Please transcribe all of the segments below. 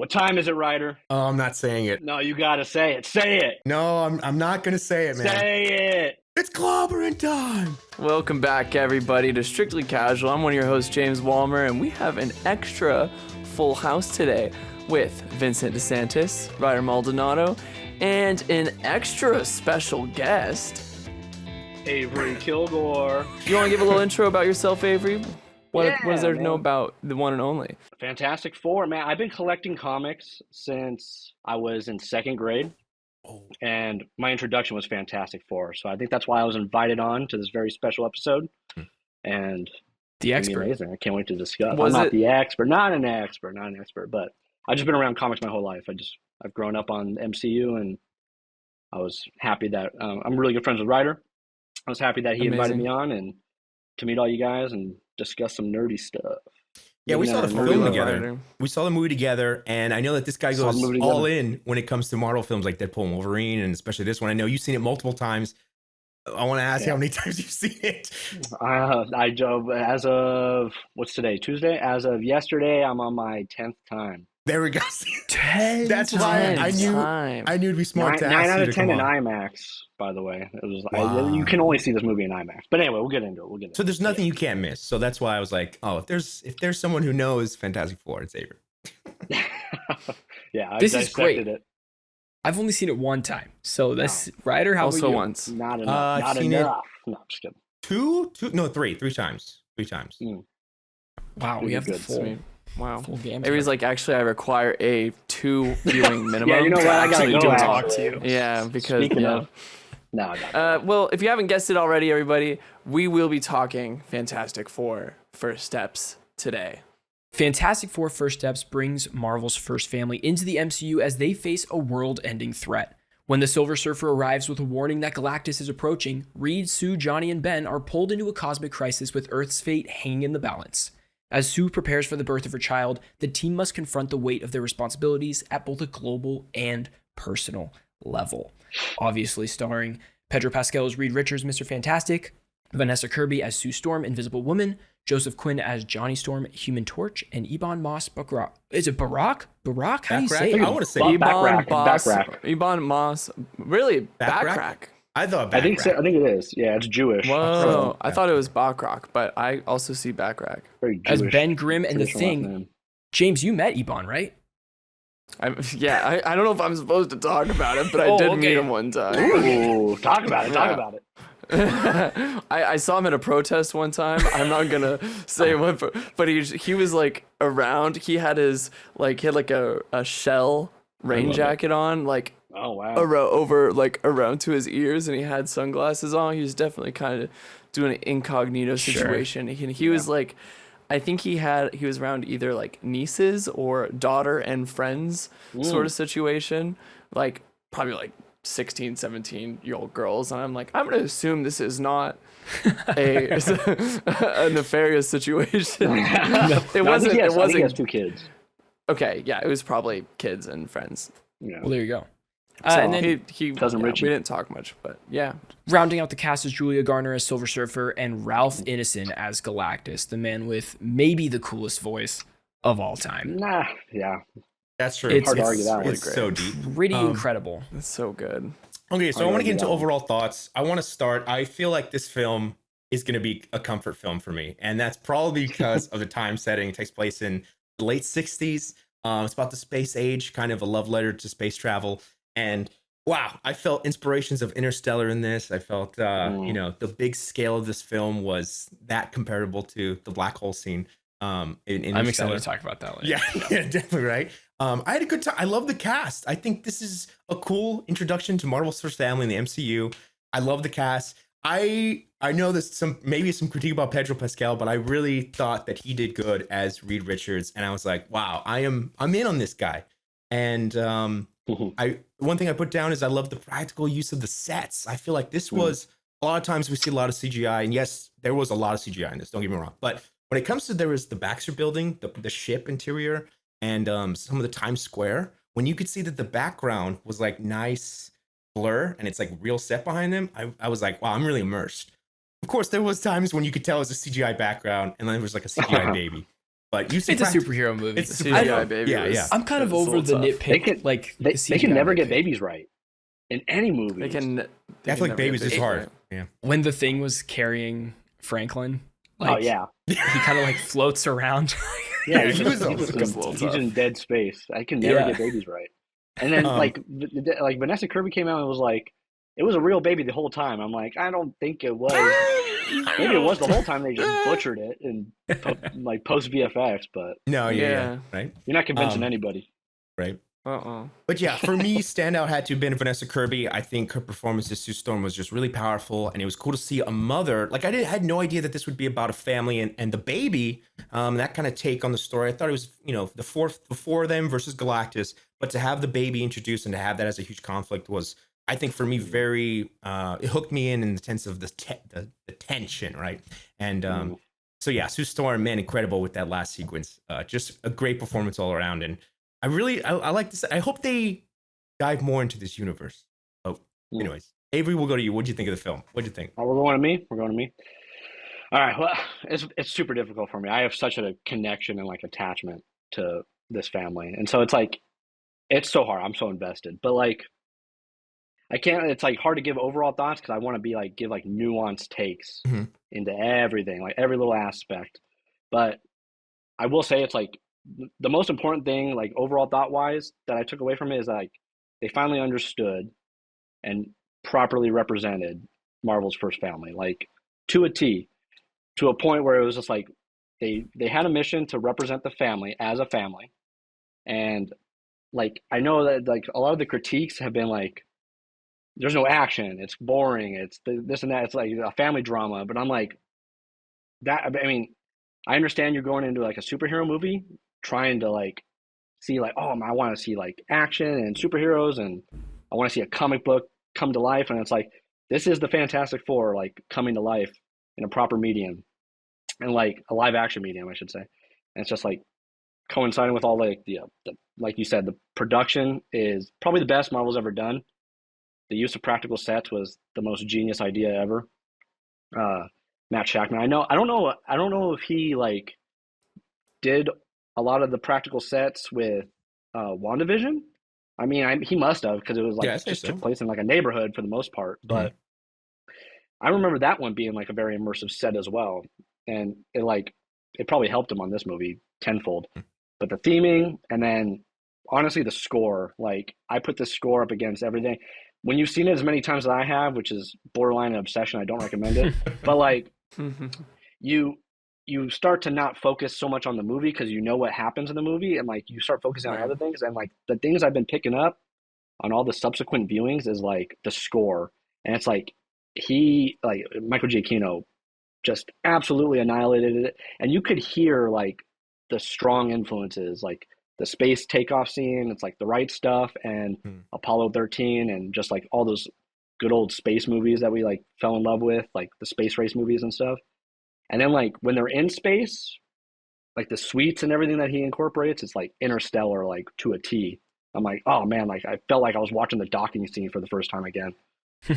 What time is it, Ryder? Oh, I'm not saying it. No, you gotta say it. Say it. No, I'm not gonna say it, man. Say it. It's clobbering time. Welcome back, everybody, to Strictly Casual. I'm one of your hosts, James Walmer, and we have an extra full house today with Vincent DeSantis, Ryder Maldonado, and an extra special guest, Avery Kilgore. You want to give a little intro about yourself, Avery? What is there to know man. about the one and only? Fantastic Four, man. I've been collecting comics since I was in second grade. And my introduction was Fantastic Four. So I think that's why I was invited on to this very special episode. And the it's expert. amazing. I can't wait to discuss. Was I'm not it- the expert. Not an expert, but I've just been around comics my whole life. I've grown up on MCU, and I was happy that I'm really good friends with Ryder. I was happy that he invited Amazing. me on and to meet all you guys and discuss some nerdy stuff. Yeah, we saw the Nerdy film love together. Ryder. We saw the movie together, and I know that this guy Saw the goes movie all together. in when it comes to Marvel films like Deadpool and Wolverine, and especially this one. I know you've seen it multiple times. I want to ask you how many times you've seen it. I drove as of what's today? Tuesday. As of yesterday, I'm on my 10th time. There we go. 10 That's why I knew Time. I knew it'd be smart to Nine ask out you of to 10 come in on. IMAX. By the way, it was. Wow. You can only see this movie in IMAX. But anyway, we'll get into it. So there's nothing you can't miss. So that's why I was like, oh, if there's someone who knows Fantastic Four, it's Avery. Yeah, I This is great. dissected it. I've only seen it one time. So that's Ryder, how Also about you? once. Not enough. I've Not seen enough. No, I'm just kidding. Three times. Wow, we Really have the good. full, Sweet. Wow. full game. Avery's like, actually, I require a 2 viewing minimum. Yeah, you know to what? I gotta actually go do it. talk to you. Yeah, because Speaking yeah. of, no, I got it. Well, if you haven't guessed it already, everybody, we will be talking Fantastic Four First Steps today. Fantastic Four First Steps brings Marvel's first family into the MCU as they face a world-ending threat. When the Silver Surfer arrives with a warning that Galactus is approaching, Reed, Sue, Johnny, and Ben are pulled into a cosmic crisis with Earth's fate hanging in the balance. As Sue prepares for the birth of her child, the team must confront the weight of their responsibilities at both a global and personal level. Obviously starring Pedro Pascal as Reed Richards, Mr. Fantastic, Vanessa Kirby as Sue Storm, Invisible Woman, Joseph Quinn as Johnny Storm, Human Torch, and Ibn Moss Backrack. Is it Barack? Barack? How do you say Backrack? it? I want to say Backrack. Ibn Moss. Really? Backrack? Backrack. I thought I think so. I think it is. Yeah, it's Jewish. Whoa. I thought it was Backrack, but I also see Backrack. Very As Jewish, Ben Grimm and the traditional last Thing. name. James, you met Ibn, right? I don't know if I'm supposed to talk about it, but I Oh, did okay. meet him one time. Ooh, talk about it. Talk Yeah. about it. I saw him at a protest one time. I'm not gonna say what, but he was like around. He had a shell rain jacket on, like Oh wow. around to his ears, and he had sunglasses on. He was definitely kind of doing an incognito Sure. situation. He was like, I think he was around either like nieces or daughter and friends sort of situation, like probably like 16, 17-year-old girls. And I'm like, I'm going to assume this is not a nefarious situation. It wasn't. I think It he has wasn't. 2 kids. Okay, yeah, it was probably kids and friends. Yeah. Well, there you go. So And then he Cousin yeah, Richie. we didn't talk much, but yeah. rounding out the cast is Julia Garner as Silver Surfer and Ralph Ineson as Galactus, the man with maybe the coolest voice of all time. Nah. Yeah. That's true. It's hard to argue that one. It's so deep. Pretty incredible. It's so good. Okay, so I want to get into that one. overall thoughts. I want to start. I feel like this film is going to be a comfort film for me, and that's probably because of the time setting. It takes place in the late 60s. It's about the space age, kind of a love letter to space travel. And wow, I felt inspirations of Interstellar in this. I felt, the big scale of this film was that comparable to the black hole scene. In Interstellar. I'm excited to talk about that later. Yeah, yeah, definitely right. I had a good time. I love the cast. I think this is a cool introduction to Marvel's first family in the MCU. I love the cast. I know there's maybe some critique about Pedro Pascal, but I really thought that he did good as Reed Richards, and I was like, wow, I'm in on this guy. And one thing I put down is I love the practical use of the sets. I feel like this was a lot of times we see a lot of CGI, and yes, there was a lot of CGI in this. Don't get me wrong, but when it comes to there was the Baxter Building, the ship interior, and some of the Times Square, when you could see that the background was like nice blur and it's like real set behind them, I was like, wow, I'm really immersed. Of course, there was times when you could tell it was a CGI background and then there was like a CGI baby. But you see, It's a superhero movie. It's The super- CGI baby. yeah. I'm kind of it's a over the little tough. nitpick. Like They the can CGI never get nitpick. babies right in any movie. They can. I feel like babies is hard. Right. Yeah. When the Thing was carrying Franklin, Oh yeah, he kind of like floats around. yeah. he was a He's in dead space. I can never get babies right. And then like Vanessa Kirby came out and was like, it was a real baby the whole time. I'm like, I don't think it was. Maybe it was the whole time. They just butchered it and like post VFX. But No, yeah, Yeah. right, you're not convincing anybody. right. Uh-uh. But yeah, for me, standout had to have been Vanessa Kirby. I think her performance as Sue Storm was just really powerful, and it was cool to see a mother. Like had no idea that this would be about a family and the baby. That kind of take on the story. I thought it was, the four of them versus Galactus, but to have the baby introduced and to have that as a huge conflict was, I think, for me, very. It hooked me in the sense of the tension, right? And so yeah, Sue Storm, man, incredible with that last sequence. Just a great performance all around, and I like this. I hope they dive more into this universe. Oh, anyways, Avery, we'll go to you. What'd you think of the film? What'd you think? Oh, we're going to me. We're going to me. All right. Well, it's super difficult for me. I have such a connection and like attachment to this family, and so it's like it's so hard. I'm so invested, but like I can't. It's like hard to give overall thoughts because I want to be like give like nuanced takes into everything, like every little aspect. But I will say it's like the most important thing, like overall thought wise, that I took away from it is like they finally understood and properly represented Marvel's first family, like to a T, to a point where it was just like they had a mission to represent the family as a family, and like I know that like a lot of the critiques have been like there's no action, it's boring, it's this and that, it's like a family drama, but I'm like that. I mean, I understand you're going into like a superhero movie trying to like see like, oh, I want to see like action and superheroes and I want to see a comic book come to life, and it's like this is the Fantastic Four like coming to life in a proper medium and like a live action medium, I should say. And it's just like coinciding with all like the like you said, the production is probably the best Marvel's ever done. The use of practical sets was the most genius idea ever. Matt Shackman, I don't know if he like did a lot of the practical sets with WandaVision. I mean, he must have because it was like just took place in like a neighborhood for the most part. But I remember that one being like a very immersive set as well, and it probably helped him on this movie tenfold. But the theming and then honestly the score, like I put this score up against everything. When you've seen it as many times as I have, which is borderline an obsession, I don't recommend it. But like you start to not focus so much on the movie because you know what happens in the movie, and like you start focusing on other things. And like the things I've been picking up on all the subsequent viewings is like the score, and it's like Michael Giacchino just absolutely annihilated it, and you could hear like the strong influences, like the space takeoff scene. It's like The Right Stuff and Apollo 13 and just like all those good old space movies that we like fell in love with, like the space race movies and stuff. And then like when they're in space, like the suites and everything that he incorporates, it's like Interstellar, like to a T. I'm like, oh man, like I felt like I was watching the docking scene for the first time again.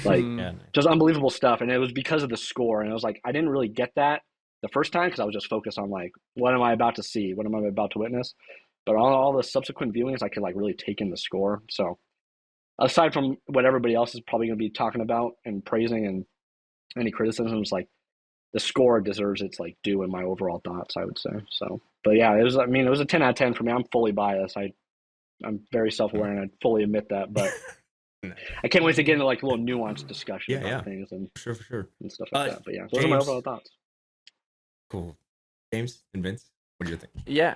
Like just unbelievable stuff. And it was because of the score. And it was like, I didn't really get that the first time because I was just focused on like, what am I about to see? What am I about to witness? But all the subsequent viewings, I could like really take in the score. So aside from what everybody else is probably going to be talking about and praising and any criticisms, like the score deserves its like due in my overall thoughts, I would say. So, but yeah, it was a 10 out of 10 for me. I'm fully biased. I'm very self-aware and I fully admit that, but I can't wait to get into like a little nuanced discussion about things and for sure and stuff like that. But yeah, those are my overall thoughts. Cool. James and Vince, what do you think? Yeah.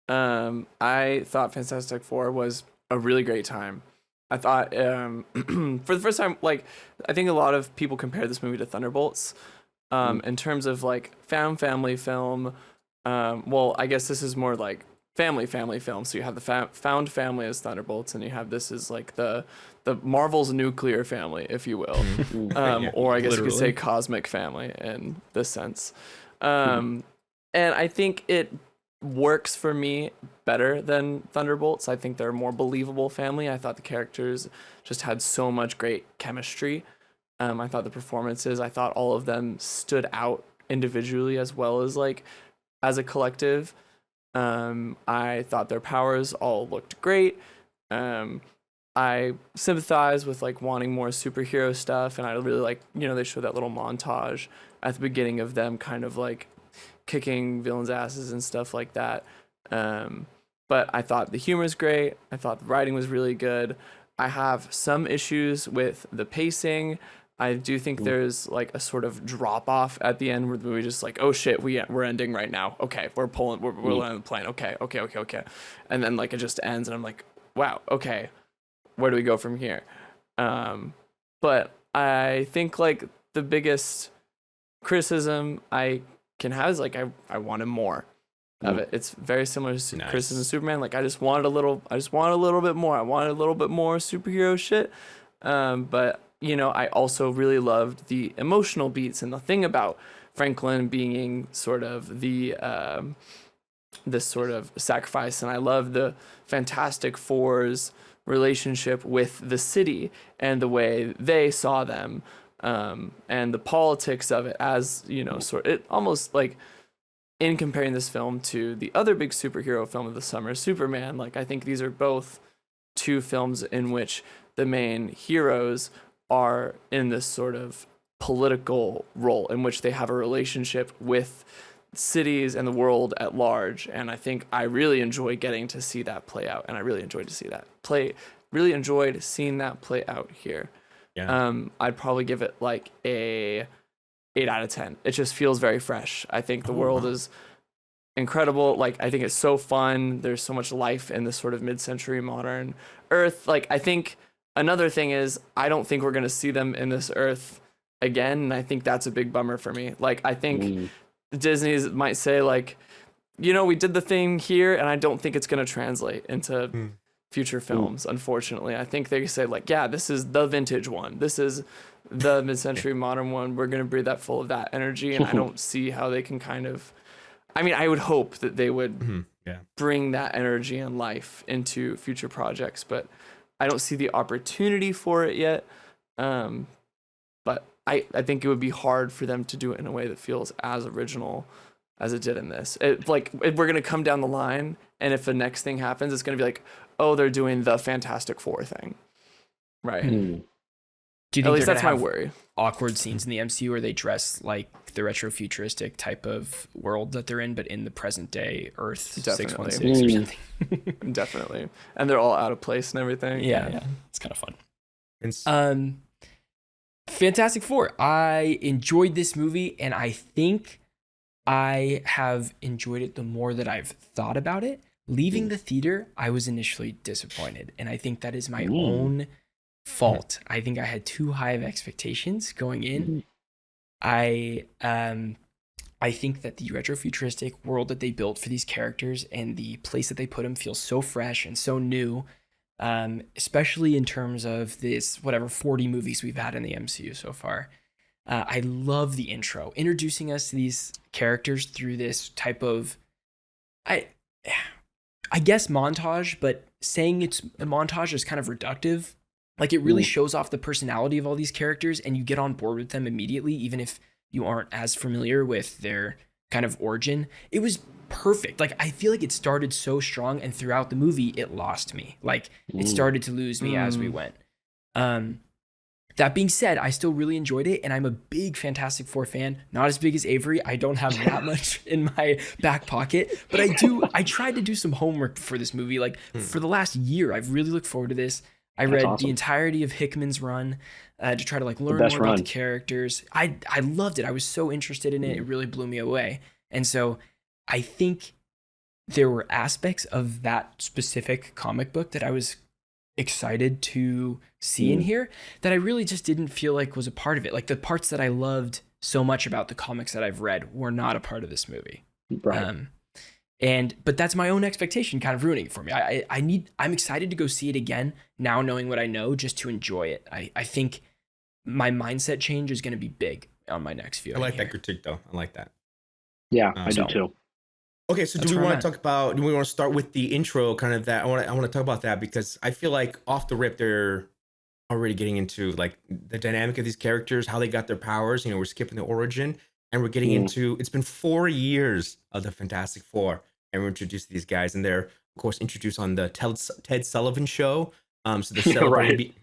I thought Fantastic Four was a really great time. I thought for the first time, like I think a lot of people compare this movie to Thunderbolts in terms of like family film. Well, I guess this is more like family film. So you have the found family as Thunderbolts, and you have this as like the Marvel's nuclear family, if you will, or I guess you could say cosmic family in this sense. And I think it works for me better than Thunderbolts. I think they're a more believable family. I thought the characters just had so much great chemistry. I thought the performances, I thought all of them stood out individually as well as like as a collective. I thought their powers all looked great. I sympathize with like wanting more superhero stuff, and I really like, they show that little montage at the beginning of them kind of like kicking villains' asses and stuff like that. But I thought the humor is great. I thought the writing was really good. I have some issues with the pacing. I do think there's like a sort of drop off at the end where we just like, oh shit, we're ending right now. Okay, we're landing the plane. Okay. And then like it just ends, and I'm like, wow, okay, where do we go from here? But I think like the biggest criticism I can have is like I wanted more of it. It's very similar to criticism of Superman. Like I just wanted a little bit more. I wanted a little bit more superhero shit. But I also really loved the emotional beats, and the thing about Franklin being sort of the this sort of sacrifice, and I love the Fantastic Four's relationship with the city and the way they saw them, and the politics of it, as it almost like, in comparing this film to the other big superhero film of the summer, Superman, like I think these are both two films in which the main heroes are in this sort of political role in which they have a relationship with cities and the world at large. And I think I really enjoy getting to see that play out, and I really enjoyed seeing that play out here. I'd probably give it like a 8 out of 10. It just feels very fresh. I think the world is incredible. Like I think it's so fun. There's so much life in this sort of mid-century modern Earth. Like I think another thing is I don't think we're going to see them in this Earth again, and I think that's a big bummer for me. Like I think Disney might say like, we did the thing here, and I don't think it's going to translate into future films. Unfortunately, I think they say like, yeah, this is the vintage one. This is the mid-century modern one. We're going to breathe that full of that energy, and I don't see how they can kind of. I mean, I would hope that they would bring that energy and life into future projects, but I don't see the opportunity for it yet. But I think it would be hard for them to do it in a way that feels as original as it did in this. Like if we're gonna come down the line, and if the next thing happens, it's gonna be like, oh, they're doing the Fantastic Four thing, right? Do you think at least that's my worry? Awkward scenes in the MCU where they dress like the retrofuturistic type of world that they're in, but in the present day Earth 616 or something. Definitely, and they're all out of place and everything. Yeah. It's kind of fun. Fantastic Four. I enjoyed this movie, and I think I have enjoyed it the more that I've thought about it. Leaving the theater, I was initially disappointed, and I think that is my own fault. I think I had too high of expectations going in. I think that the retrofuturistic world that they built for these characters and the place that they put them feels so fresh and so new, especially in terms of this 40 movies we've had in the MCU so far. I love the intro, introducing us to these characters through this type of, I guess montage, but saying it's a montage is kind of reductive. Like it really shows off the personality of all these characters, and you get on board with them immediately, even if you aren't as familiar with their kind of origin. It was perfect. Like I feel like it started so strong, and throughout the movie, it lost me. Like it started to lose me as we went. That being said, I still really enjoyed it, and I'm a big Fantastic Four fan. Not as big as Avery. I don't have that much in my back pocket, but I tried to do some homework for this movie. Like for the last year, I've really looked forward to this. I read the entirety of Hickman's run to try to like learn more about the characters. I loved it. I was so interested in it. It really blew me away. And so I think there were aspects of that specific comic book that I was excited to see in here that I really just didn't feel like was a part of it. Like the parts that I loved so much about the comics that I've read were not a part of this movie. Right. But that's my own expectation kind of ruining it for me. I'm excited to go see it again now, knowing what I know, just to enjoy it. I think my mindset change is going to be big on my next viewing. I like that critique though. I like that. Yeah, I do too. Okay, so do we want to talk about? Do we want to start with the intro? Kind of that. I want to talk about that because I feel like off the rip they're already getting into like the dynamic of these characters, how they got their powers. We're skipping the origin, and we're getting into. It's been 4 years of the Fantastic Four, and we're introduced to these guys, and they're of course introduced on the Ted Sullivan show. So they're celebrated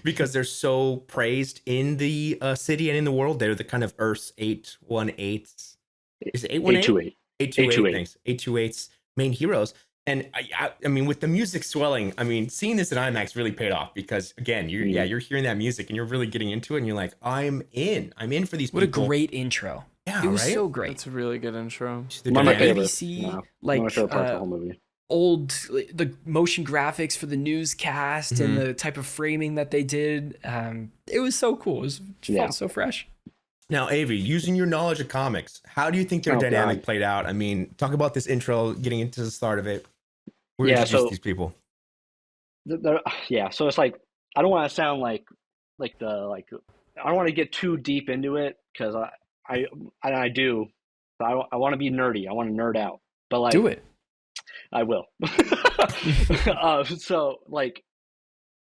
because they're so praised in the city and in the world. They're the kind of Earth's 818. Is it 818? 828. Thanks. 828's main heroes. And I mean, with the music swelling, I mean, seeing this in IMAX really paid off because again, you're hearing that music and you're really getting into it, and you're like, I'm in for these people. What a great intro. Yeah, it was right? so great. It's a really good intro. One of my favorites. ABC, One of like my favorite parts of the whole movie. the motion graphics for the newscast and the type of framing that they did. It was so cool. It felt so fresh. Now, Avery, using your knowledge of comics, how do you think their dynamic played out? I mean, talk about this intro, getting into the start of it. Where introduced these people? So it's like, I don't want to sound like I don't want to get too deep into it because I do. I want to be nerdy. I want to nerd out. But like, do it. I will. So like,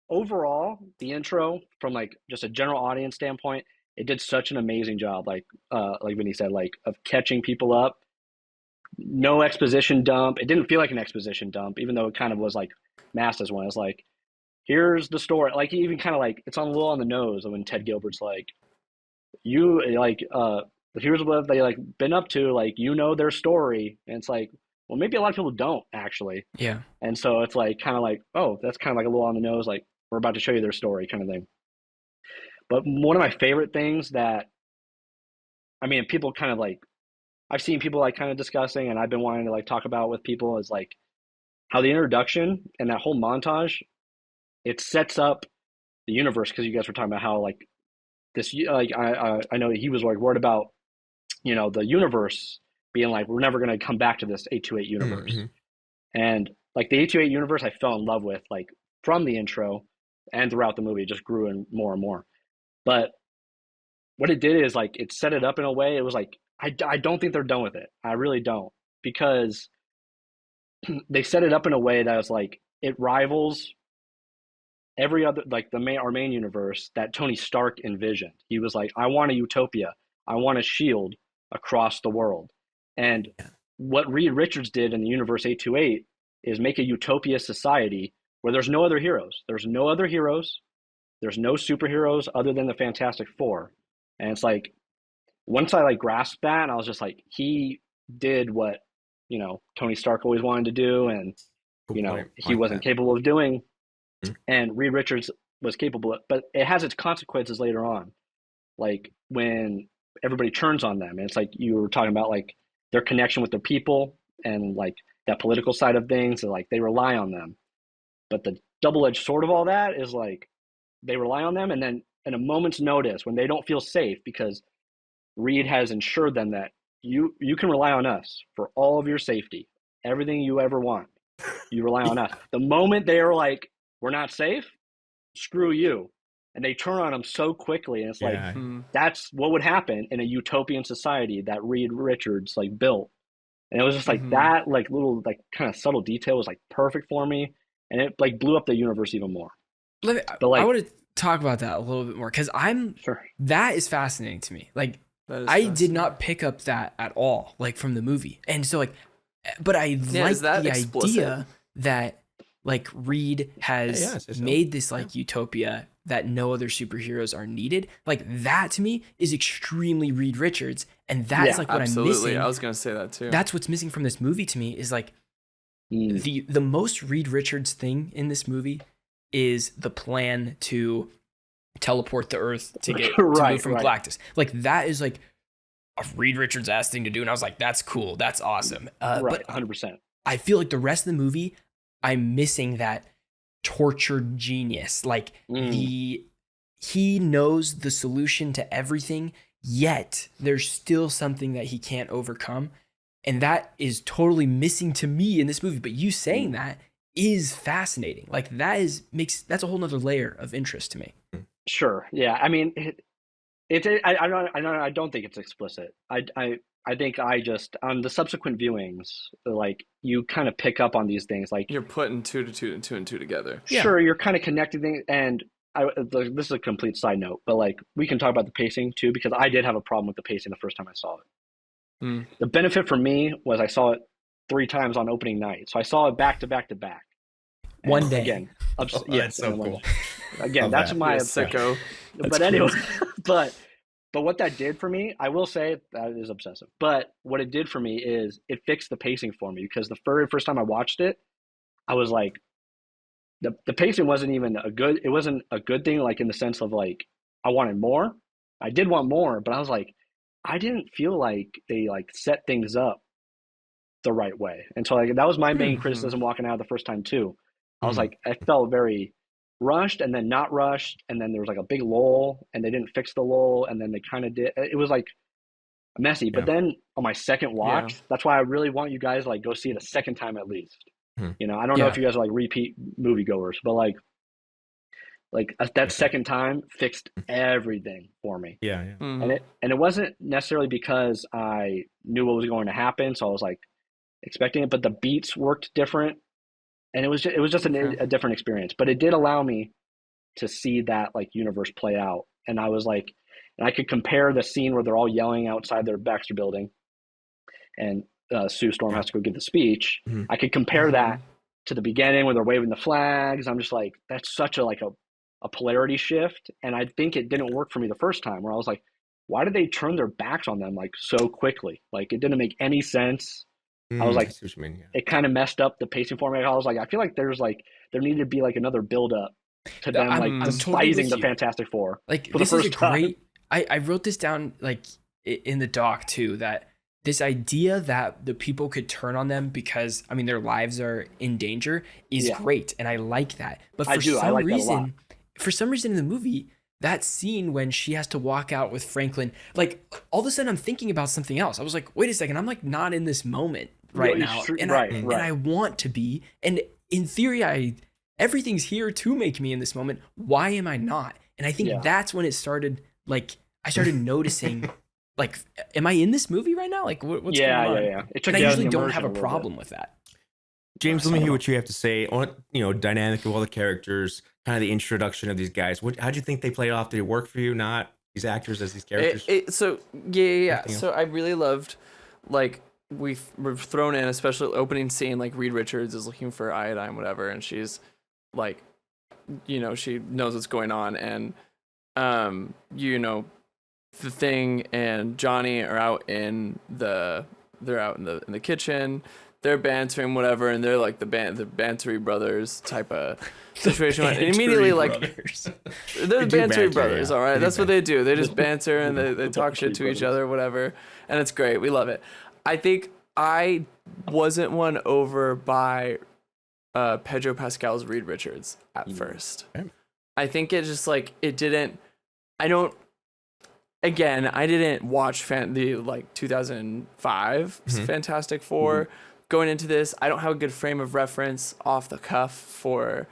overall, the intro from like just a general audience standpoint, it did such an amazing job. Like Vinny said, like of catching people up. No exposition dump. It didn't feel like an exposition dump, even though it kind of was like masked as one. It's like, here's the story. Like even kind of like it's on a little on the nose when Ted Gilbert's like, here's what they like been up to. Like their story, and it's like, well, maybe a lot of people don't actually. Yeah. And so it's like kind of like, oh, that's kind of like a little on the nose. Like we're about to show you their story, kind of thing. But one of my favorite things that, I mean, people kind of like. I've seen people like kind of discussing, and I've been wanting to like talk about with people is like how the introduction and that whole montage, it sets up the universe. Because you guys were talking about how like this, like I know he was like worried about, the universe being like, we're never going to come back to this 828 universe. And like the 828 universe, I fell in love with like from the intro and throughout the movie, it just grew in more and more. But what it did is like it set it up in a way. It was like, I don't think they're done with it. I really don't, because they set it up in a way that was like it rivals every other, like our main universe that Tony Stark envisioned. He was like, I want a utopia. I want a shield across the world. And what Reed Richards did in the universe 828 is make a utopia society where there's no other heroes. There's no other heroes. There's no superheroes other than the Fantastic Four. And it's like, once I like grasped that, and I was just like, he did what, Tony Stark always wanted to do, and he wasn't capable of doing, and Reed Richards was capable of, but it has its consequences later on, like when everybody turns on them, and it's like you were talking about, like their connection with their people and like that political side of things, and like they rely on them, but the double-edged sword of all that is like they rely on them, and then in a moment's notice when they don't feel safe because Reed has ensured them that you can rely on us for all of your safety, everything you ever want. You rely on us. The moment they are like, we're not safe, screw you. And they turn on them so quickly. And it's like, that's what would happen in a utopian society that Reed Richards like built. And it was just like that, like little, like kind of subtle detail was like perfect for me. And it like blew up the universe even more. I want to talk about that a little bit more because that is fascinating to me. Like, I did not pick up that at all, like from the movie. And so like, but I like the idea that like Reed has made this like utopia that no other superheroes are needed. Like that to me is extremely Reed Richards. And that's like what I'm missing. I was going to say that too. That's what's missing from this movie to me is like the most Reed Richards thing in this movie is the plan to teleport the Earth to get to move from Galactus. Like that is like a Reed Richards ass thing to do, and I was like, that's cool, that's awesome. But 100%. I feel like the rest of the movie, I'm missing that tortured genius. Like he knows the solution to everything, yet there's still something that he can't overcome, and that is totally missing to me in this movie. But you saying that is fascinating. Like that's a whole nother layer of interest to me. Sure. Yeah. I mean, I don't think it's explicit. I think I just on the subsequent viewings, like you kind of pick up on these things. Like you're putting two and two together. Sure, you're kind of connecting things. And this is a complete side note, but like we can talk about the pacing too, because I did have a problem with the pacing the first time I saw it. The benefit for me was I saw it 3 times on opening night. So I saw it back to back to back. And One day. again, Oh, yes, that's so cool. again, Love that's that. my You're a obsession. sicko. But anyway, but what that did for me, I will say that is obsessive. But what it did for me is it fixed the pacing for me, because the very first time I watched it, I was like, the pacing wasn't even it wasn't a good thing, like in the sense of like I wanted more. I did want more, but I was like, I didn't feel like they like set things up the right way. And so like that was my main criticism walking out the first time too. I was like, I felt very rushed and then not rushed, and then there was like a big lull and they didn't fix the lull, and then they kind of did. It was like messy. But then on my second watch, that's why I really want you guys like go see it a second time at least. You know, I don't know if you guys are like repeat moviegoers, but like that second time fixed everything for me. Yeah. And it wasn't necessarily because I knew what was going to happen, so I was like expecting it, but the beats worked different, and it was just a different experience. But it did allow me to see that like universe play out, and I was like, and I could compare the scene where they're all yelling outside their Baxter building, and Sue Storm has to go give the speech. I could compare that to the beginning where they're waving the flags. I'm just like, that's such a polarity shift, and I think it didn't work for me the first time, where I was like, why did they turn their backs on them like so quickly? Like it didn't make any sense. I was like, I see what you mean, it kind of messed up the pacing for me. I was like, I feel like there needed to be like another build up to them like despising the Fantastic Four. Like for this the is first a time. great. I wrote this down like in the doc too, that this idea that the people could turn on them because I mean their lives are in danger is great, and I like that. But for some reason in the movie, that scene when she has to walk out with Franklin, like all of a sudden I'm thinking about something else. I was like, wait a second, I'm like not in this moment right now, and I want to be. And in theory, everything's here to make me in this moment. Why am I not? And I think that's when it started. Like I started noticing. Like, am I in this movie right now? Like, what's going on? Yeah. And I usually don't have a problem with that. James, let me hear what you have to say on, dynamic of all the characters, kind of the introduction of these guys. How'd you think they played off? Did it work for you? Not these actors as these characters? So I really loved, like, we're thrown in, especially opening scene, like Reed Richards is looking for iodine, whatever, and she's like, she knows what's going on, and the Thing and Johnny are out in the kitchen, they're bantering whatever, and they're like the Bantery brothers type of situation. And immediately like they're the Bantery brothers, all right. That's what they do. They just banter and they talk shit to each other, whatever, and it's great. We love it. I think I wasn't won over by Pedro Pascal's Reed Richards at first. I think it just like it didn't. I didn't watch the 2005 Fantastic Four. Going into this, I don't have a good frame of reference off the cuff for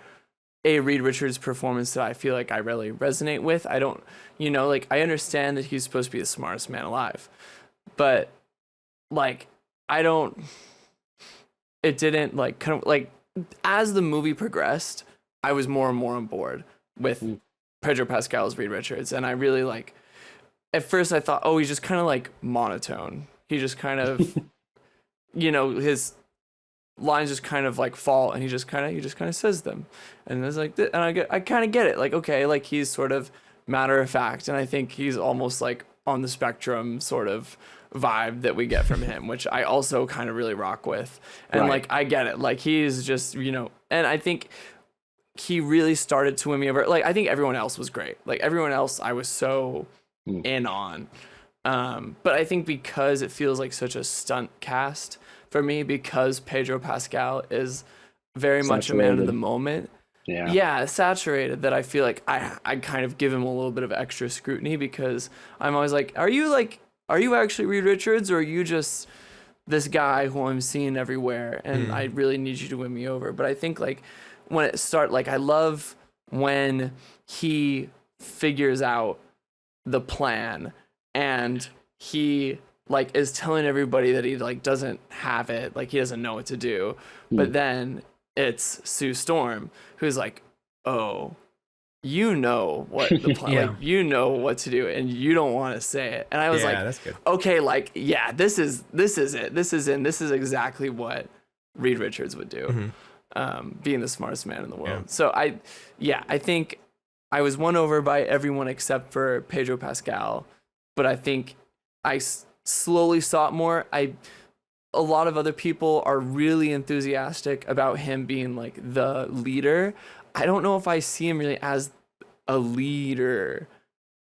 a Reed Richards performance that I feel like I really resonate with. I don't, I understand that he's supposed to be the smartest man alive, but like, it didn't like kind of like as the movie progressed, I was more and more on board with Pedro Pascal's Reed Richards, and I really like. At first, I thought, oh, he's just kind of like monotone. He just kind of, his lines just kind of like fall, and he just kind of says them, and it's like, and I kind of get it. Like, okay, like he's sort of matter of fact, and I think he's almost like on the spectrum sort of vibe that we get from him, which I also kind of really rock with, and like I get it. Like he's just, and I think he really started to win me over. Like I think everyone else was great. Like everyone else, I was so in on, but I think because it feels like such a stunt cast for me, because Pedro Pascal is very much a man of the moment, saturated, that I feel like I kind of give him a little bit of extra scrutiny, because I'm always like, are you actually Reed Richards, or are you just this guy who I'm seeing everywhere, and I really need you to win me over? But I think like when it starts, like I love when he figures out the plan, and he like is telling everybody that he like doesn't have it, like he doesn't know what to do, but then it's Sue Storm who's like, oh, you know what the plan, Yeah. like you know what to do, and you don't want to say it. And I was like, that's good. okay, like yeah, this is it. This is exactly what Reed Richards would do, being the smartest man in the world. Yeah. So I think I was won over by everyone except for Pedro Pascal, but I think I slowly saw it more. A lot of other people are really enthusiastic about him being like the leader. I don't know if I see him really as a leader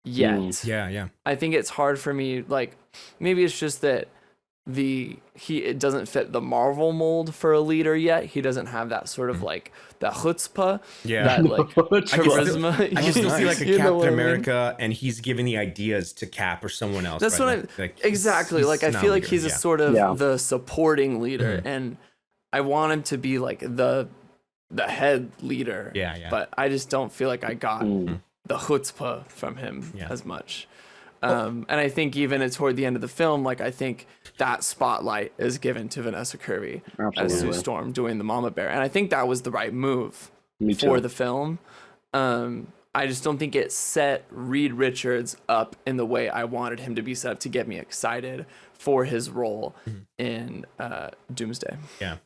yet. Yeah. I think it's hard for me. Like maybe it's just that it doesn't fit the Marvel mold for a leader yet. He doesn't have that sort of like that chutzpah, that like charisma. I can still see like a You know Captain what I mean? America, and he's giving the ideas to Cap or someone else. That's right? what Like, exactly. he's Like I not feel a like leader, he's a yeah. sort of Yeah. the supporting leader, and I want him to be like the head leader. Yeah. But I just don't feel like I got the chutzpah from him as much. And I think even toward the end of the film, like I think that spotlight is given to Vanessa Kirby as Sue Absolutely. Storm doing the Mama Bear, and I think that was the right move Me for too. the film. I just don't think it set Reed Richards up in the way I wanted him to be set up to get me excited for his role in Doomsday. Yeah.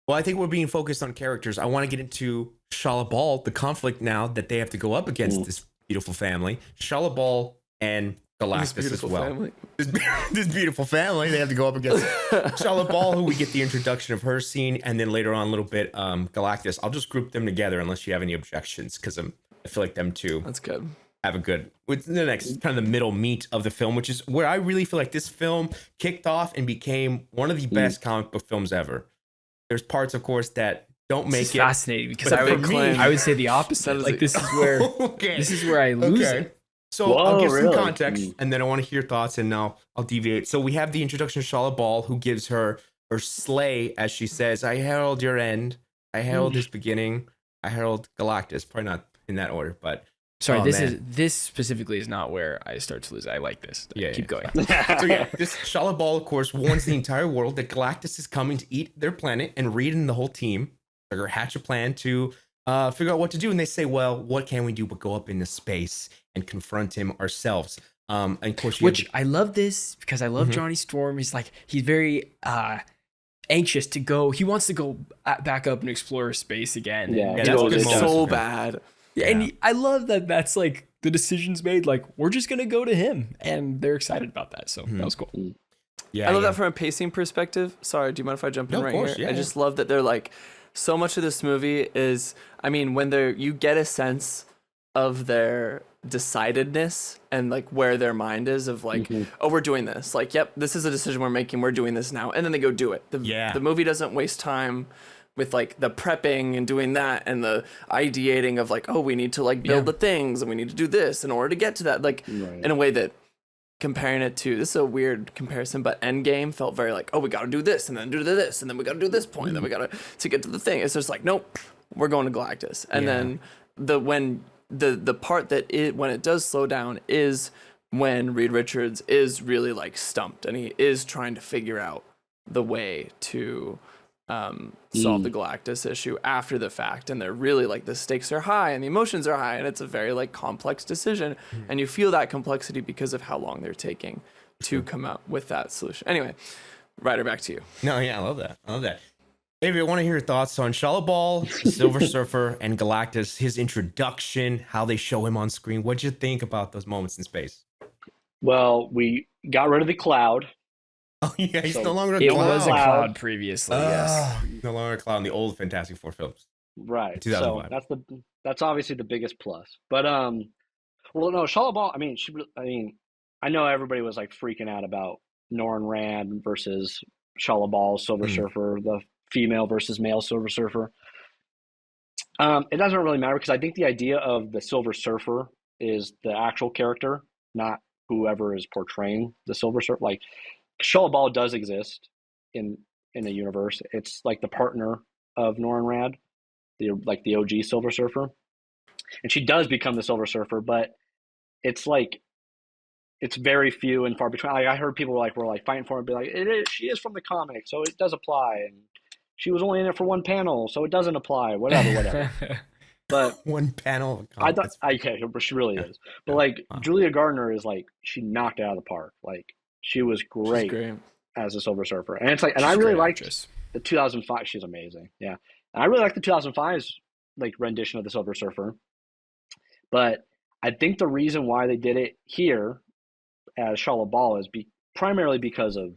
Well, I think we're being focused on characters. I want to get into Shala Ball, the conflict now that they have to go up against this beautiful family. Shala Ball and Galactus as well. Family. This beautiful family, they have to go up against Shala Ball, who we get the introduction of her scene, and then later on a little bit Galactus. I'll just group them together unless you have any objections, because I feel like them two That's good. have a good with the next kind of the middle meat of the film, which is where I really feel like this film kicked off and became one of the best comic book films ever. There's parts, of course, that don't make It's it fascinating because but I would for me- I would say the opposite. That is Like a- this is where okay. this is where I lose Okay. it. So I'll Whoa, give some really? context, and then I want to hear your thoughts, and now I'll deviate. So we have the introduction of Shala Ball, who gives her sleigh, as she says, "I herald your end. I herald his beginning. I herald Galactus." Probably not in that order, but Sorry, oh, man. this specifically is not where I start to lose. I like this. Yeah, Keep going. So yeah, this Shala Ball, of course, warns the entire world that Galactus is coming to eat their planet, and Reed and the whole team are hatch a plan to figure out what to do. And they say, well, what can we do but go up into space and confront him ourselves? And of course, Which I love this because I love Johnny Storm. He's very anxious to go. He wants to go back up and explore space again. Yeah, And yeah, he that's a always good does. moment. So bad. Yeah, and I love that. That's like the decision's made. Like we're just gonna go to him, and they're excited about that. So that was cool. Yeah, I love yeah. that from a pacing perspective. Sorry, do you mind if I jump in No, of right course, here? yeah, I just love that they're like, so much of this movie is, I mean, when you get a sense of their decidedness and like where their mind is of like, oh, we're doing this. Like, yep, this is a decision we're making. We're doing this now. And then they go do it. The movie doesn't waste time with like the prepping and doing that and the ideating of like, oh, we need to like build the things and we need to do this in order to get to that. Like in a way that comparing it to, this is a weird comparison, but Endgame felt very like, oh, we got to do this and then do this and then we got to do this point and then we got to get to the thing. It's just like, nope, we're going to Galactus. And then the part that when it does slow down is when Reed Richards is really like stumped and he is trying to figure out the way to solve the Galactus issue after the fact, and they're really like the stakes are high and the emotions are high and it's a very like complex decision, and you feel that complexity because of how long they're taking to come up with that solution. Anyway, Ryder, back to you. No, yeah, I love that. Avery, I want to hear your thoughts on Shala Ball, Silver Surfer, and Galactus, his introduction, how they show him on screen. What'd you think about those moments in space? Well, we got rid of the cloud. Oh, yeah, he's So no longer a It cloud. was a cloud previously. Yes. Ah, no longer a cloud in the old Fantastic Four films. Right. So 2005. that's obviously the biggest plus. But well, no, Shala Ball. I mean, I know everybody was like freaking out about Norrin Rand versus Shala Ball, Silver Surfer, the female versus male Silver Surfer. It doesn't really matter because I think the idea of the Silver Surfer is the actual character, not whoever is portraying the Silver Surfer. Like Shala Ball does exist in the universe. It's like the partner of Norrin Rand, the OG Silver Surfer, and she does become the Silver Surfer, but it's like it's very few and far between. I heard people were fighting for it, and be like, she is from the comic, so it does apply, and she was only in it for one panel, so it doesn't apply. Whatever. But one panel of a I comic. thought, okay, she really Yeah. is. But Yeah. like Wow. Julia Gardner is like she knocked it out of the park. Like she was She's great great. as a Silver Surfer, and it's like, and I She's a really great liked actress. the 2005. She's amazing, yeah. And I really liked the 2005's like rendition of the Silver Surfer. But I think the reason why they did it here as Shala Ball is primarily because of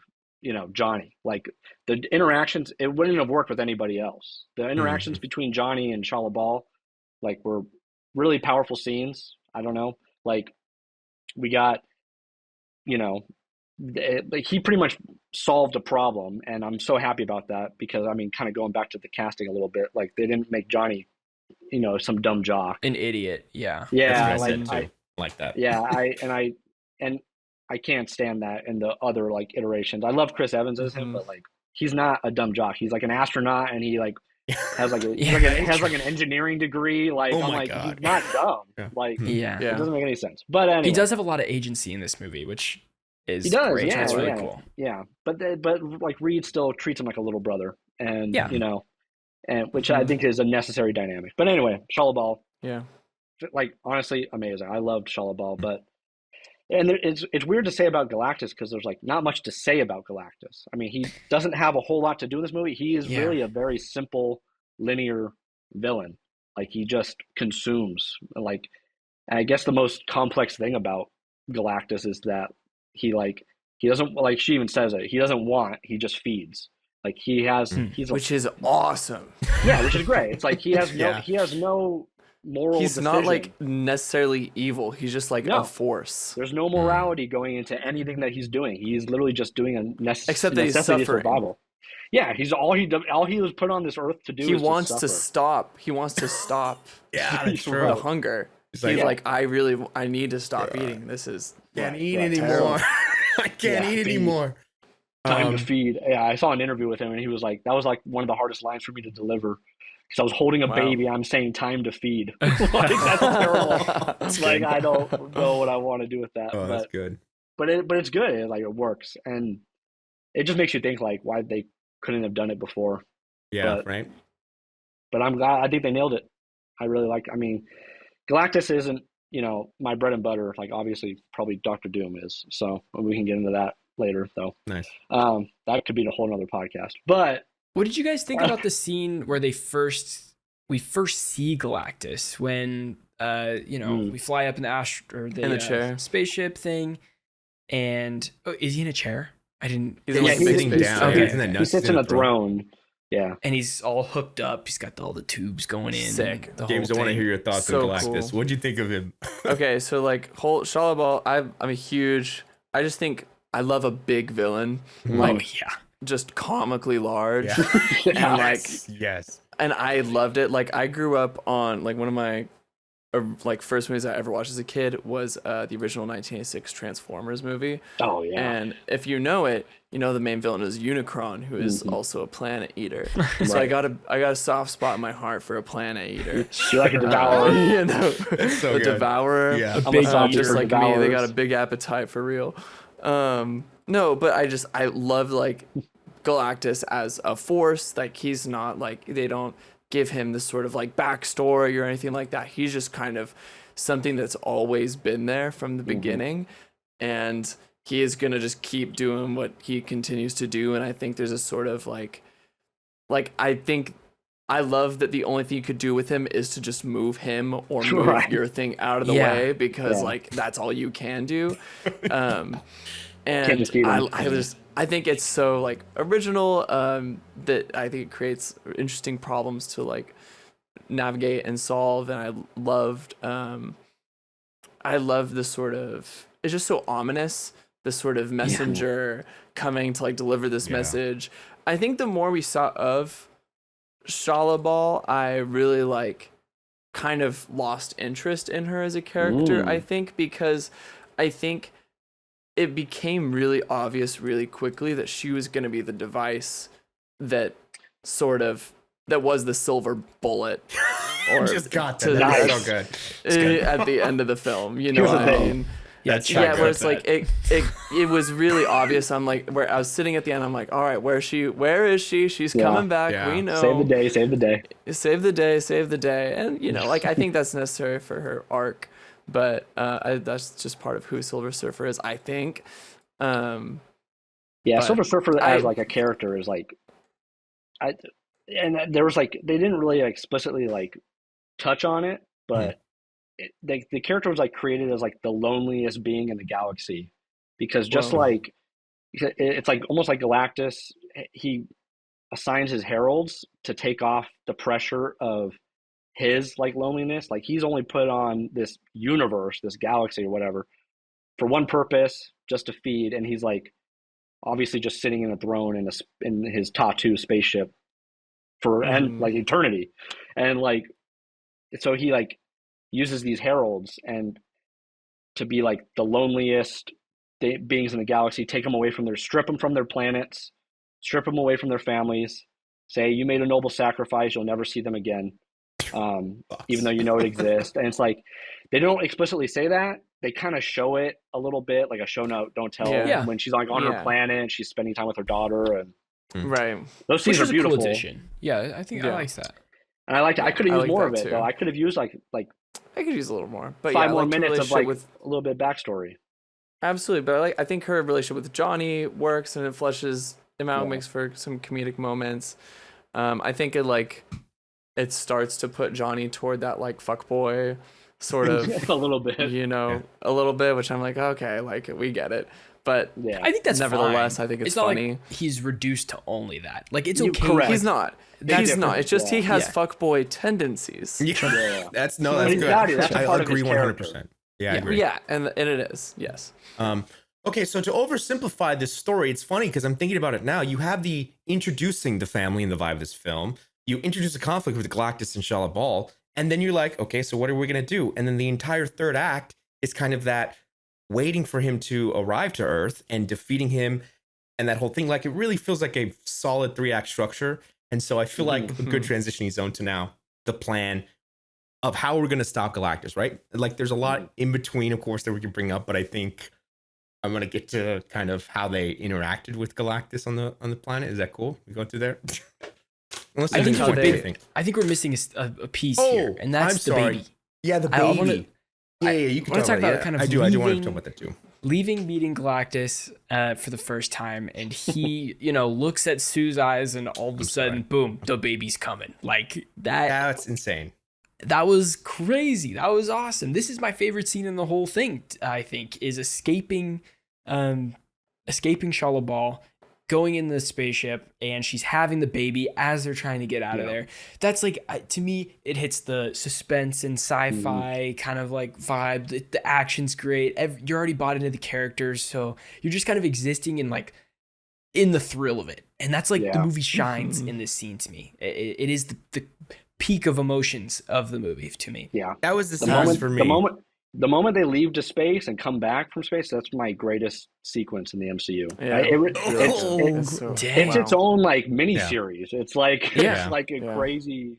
Johnny. Like the interactions, it wouldn't have worked with anybody else. The interactions between Johnny and Shala Ball, like, were really powerful scenes. I don't know, like we got, like he pretty much solved a problem, and I'm so happy about that because I mean, kind of going back to the casting a little bit, like they didn't make Johnny, some dumb jock. An idiot. Yeah. That's what Yeah, I like said too. Like that. yeah, and I can't stand that in the other like iterations. I love Chris Evans as him, but like he's not a dumb jock. He's like an astronaut, and he like has like a Yeah. has like an engineering degree. Like Oh I'm my like God. he's not dumb. Yeah. Like Yeah. it Yeah. doesn't make any sense. But anyway, He does have a lot of agency in this movie, which is he does, great. yeah, That's really yeah, cool. yeah. But like Reed still treats him like a little brother, and Yeah. and which I think is a necessary dynamic. But anyway, Shalabal, Yeah. like honestly amazing. I loved Shalabal, but and it's weird to say about Galactus because there's like not much to say about Galactus. I mean, he doesn't have a whole lot to do in this movie. He is Yeah. really a very simple, linear villain. Like he just consumes. Like, and I guess the most complex thing about Galactus is that he doesn't, like she even says it. He doesn't want. He just feeds. Like he's Which is awesome. yeah, which is great. It's like he has Yeah. no moral He's decision. not like necessarily evil. He's just like No. a force. There's no morality going into anything that he's doing. He's literally just doing a Except that he's necessity suffering. survival. Yeah, he's all he was put on this earth to do. He is wants just to suffer. stop. He wants to stop Yeah, that's He's true. the hunger. He's He's like, like, I need to stop eating. This is can't Right, eat right, anymore. terrible. I can't Yeah, eat feed. anymore. Time Um, to feed. Yeah, I saw an interview with him, and he was like, that was like one of the hardest lines for me to deliver because I was holding a Wow. baby. I'm saying time to feed. Like that's terrible. It's like I don't know what I want to do with that, Oh, that's good. but it's good. It works, and it just makes you think like why they couldn't have done it before. Yeah, But- right? But I'm glad. I think they nailed it. I really like. I mean, Galactus isn't my bread and butter. Like obviously, probably Doctor Doom is. So we can get into that later, though. Nice. That could be a whole nother podcast. But What did you guys think about the scene where we first see Galactus when we fly up in the In the chair. spaceship thing, and is he in a chair? I didn't. He's it in was- like a big sitting space down. chair. Okay. Isn't that he nuts? sits in a throne. Yeah. and he's all hooked up. He's got all the tubes going in. Sick. The James, I whole want to thing. hear your thoughts So on Galactus. cool. What'd you think of him? Okay, so like whole Shalabal, I'm a huge. I just think I love a big villain, like Oh yeah. just comically large, Yeah. and like, Yes. and I loved it. Like I grew up on like one of my like first movies I ever watched as a kid was the original 1986 Transformers movie. Oh yeah. And if you know it, you know the main villain is Unicron, who is also a planet eater. So I Right. got a soft spot in my heart for a planet eater. You like a devourer? You know, so the good. Devourer. Yeah. I'm a big soft eater. Just for like me, they devourers. got a big appetite for real. No, but I love like Galactus as a force. Like he's not like they don't give him this sort of like backstory or anything like that. He's just kind of something that's always been there from the beginning, and he is gonna just keep doing what he continues to do. And I think there's a sort of like I think I love that the only thing you could do with him is to just move him or move Right. your thing out of the Yeah. way because Yeah. like that's all you can do. Can't And just feed him. I think it's so like original that I think it creates interesting problems to like navigate and solve. And I love the sort of, it's just so ominous, the sort of messenger coming to like deliver this Yeah. message. I think the more we saw of Shalabal, I really like kind of lost interest in her as a character. I think because I think it became really obvious really quickly that she was going to be the device that that was the silver bullet or Just got that. to- That's Nice. so good. at the end of the film, you know Here's the what I thing. mean? That's Yeah, not where good. it's like it was really obvious. I'm like, where I was sitting at the end, I'm like, all right, where is she? She's coming back. Yeah. We know. Save the day, save the day. Save the day. And like I think that's necessary for her arc, but that's just part of who Silver Surfer is, I think. Yeah, But Silver Surfer as like a character is like, and there was like they didn't really explicitly like touch on it, but the character was like created as like the loneliest being in the galaxy, because just Whoa. like it's like almost like Galactus, he assigns his heralds to take off the pressure of his like loneliness. Like he's only put on this universe, this galaxy or whatever, for one purpose, just to feed, and he's like obviously just sitting in a throne in his Tatu spaceship for and like eternity, and like so he like uses these heralds and to be like the loneliest beings in the galaxy, take them away from strip them from their planets, strip them away from their families, say you made a noble sacrifice, you'll never see them again, even though you know it exists. And it's like they don't explicitly say that, they kind of show it a little bit, like a show note don't tell, when she's like on her planet and she's spending time with her daughter, and right, those scenes are beautiful. A cool addition. Yeah, I think I like that. And I liked it. I could have used more of it too. though. I could have used like I could use a little more, but 5 more like minutes of like with a little bit of backstory. Absolutely, but I think her relationship with Johnny works and it fleshes him out, makes for some comedic moments. I think it starts to put Johnny toward that like fuckboy sort of a little bit, a little bit, which I'm like, okay, like we get it. But I think that's nevertheless, fine. I think it's funny. Not like he's reduced to only that. Like it's okay. Correct. He's not. He's not. It's just he has fuckboy tendencies. That's good. That's I agree 100%. Yeah, I agree. Yeah, and it is. Yes. Okay, so to oversimplify this story, it's funny because I'm thinking about it now. You have the introducing the family in the vibe of this film. You introduce a conflict with Galactus and Shala Ball, and then you're like, okay, so what are we gonna do? And then the entire third act is kind of that waiting for him to arrive to Earth and defeating him, and that whole thing. Like it really feels like a solid 3-act structure. And so I feel like a good transitioning zone to now the plan of how we're gonna stop Galactus, right? Like there's a lot in between, of course, that we can bring up, but I think I'm gonna get to kind of how they interacted with Galactus on the planet. Is that cool? We go through there. I think we're missing a piece here, and that's the baby. Yeah, the baby. You can talk about that. Kind of I do want to talk about that too. Leaving meeting Galactus for the first time, and he, looks at Sue's eyes, and all of a sudden, boom, the baby's coming. Like that. That's insane. That was crazy. That was awesome. This is my favorite scene in the whole thing. I think is escaping Shala Ball, going in the spaceship, and she's having the baby as they're trying to get out of there. That's like, to me, it hits the suspense and sci-fi kind of like vibe. The action's great. You're already bought into the characters, so you're just kind of existing in the thrill of it. And that's like the movie shines in this scene to me. It is the peak of emotions of the movie to me. Yeah, that was the moment for me. The moment they leave to space and come back from space, that's my greatest sequence in the MCU. Yeah. It's its own like mini series. It's like it's like a crazy.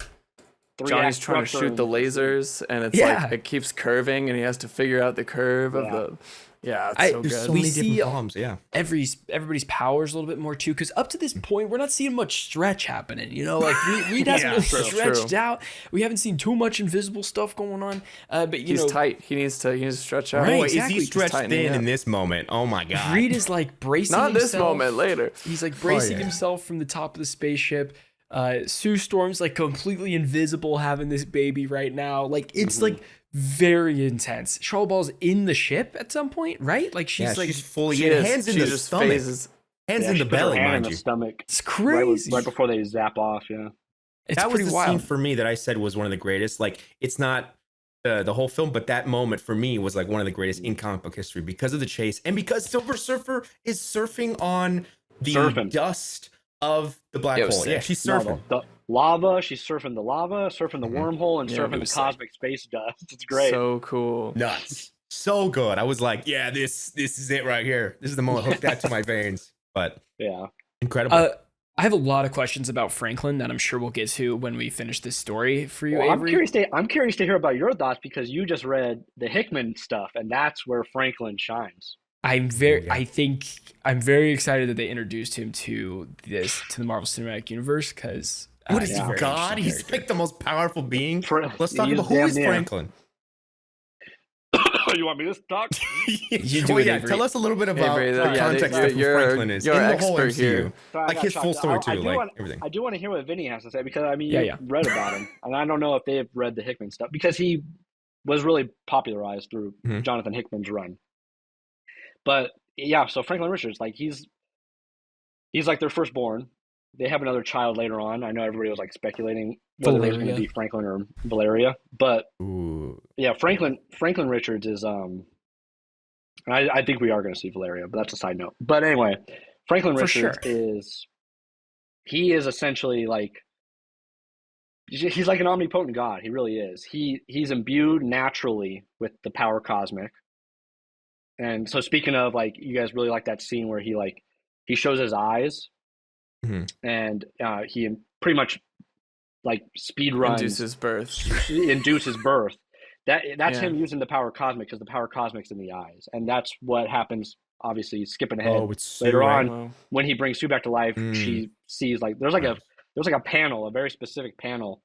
Johnny's trying to shoot the lasers, and it's like it keeps curving, and he has to figure out the curve of the. Yeah, it's so good. So many different bombs, everybody's powers a little bit more too, because up to this point we're not seeing much stretch happening. Like Reed hasn't really stretched out. We haven't seen too much invisible stuff going on. But he's tight. He needs to stretch out. Right, exactly. Is he stretched thin in this moment? Oh my god. Reed is like bracing himself. Not this moment, later. He's like bracing himself from the top of the spaceship. Sue Storm's like completely invisible having this baby right now. Like it's like very intense. Shala Ball's in the ship at some point, right? Like she's fully in. Hands in the stomach. Hands in the belly, mind you. Stomach. It's crazy. Right before they zap off, That was the scene for me that I said was one of the greatest. Like it's not the whole film, but that moment for me was like one of the greatest in comic book history because of the chase and because Silver Surfer is surfing on the dust of the black hole. Yeah, she's surfing. The lava, she's surfing the lava, surfing the wormhole, and surfing the cosmic space dust. It's great. So cool. Nuts. So good. I was like, yeah, this is it right here. This is the moment. Hook that to my veins. But incredible. I have a lot of questions about Franklin that I'm sure we'll get to when we finish this story for you, Well, Avery. I'm curious to hear about your thoughts because you just read the Hickman stuff, and that's where Franklin shines. I think I'm very excited that they introduced him to the Marvel Cinematic Universe because what is he, God? He's like the most powerful being. Let's talk about who is Franklin. You want me to talk? Tell us a little bit about the context of who Franklin is you're in the expert whole MCU. here. Like his full story too, like everything. I do want to hear what Vinny has to say because I mean, you read about him, and I don't know if they've read the Hickman stuff because he was really popularized through Jonathan Hickman's run. But yeah, so Franklin Richards, like he's like their firstborn. They have another child later on. I know everybody was like speculating whether it was going to be Franklin or Valeria, but yeah, Franklin Richards is I think we are going to see Valeria, but that's a side note. But anyway, Franklin Richards is essentially like he's like an omnipotent god. He really is. He's imbued naturally with the power cosmic. And so speaking of like, you guys really like that scene where he shows his eyes, and he pretty much like speed runs induces birth. That's him using the power cosmic because the power cosmic's in the eyes, and that's what happens. Obviously, skipping ahead later on when he brings Sue back to life, she sees like there's like a panel, a very specific panel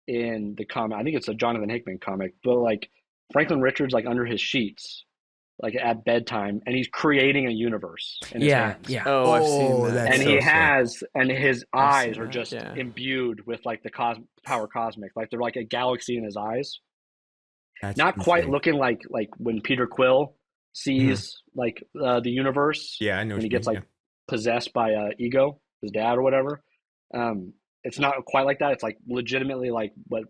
in the comic. I think it's a Jonathan Hickman comic, but like Franklin Richards like under his sheets, like at bedtime, and he's creating a universe in his hands. Oh, I've seen that. And his eyes are just imbued with like the power cosmic, like they're like a galaxy in his eyes. That's not quite looking like when Peter Quill sees like the universe. Yeah, I know. When he gets like possessed by Ego, his dad or whatever. It's not quite like that. It's like legitimately like what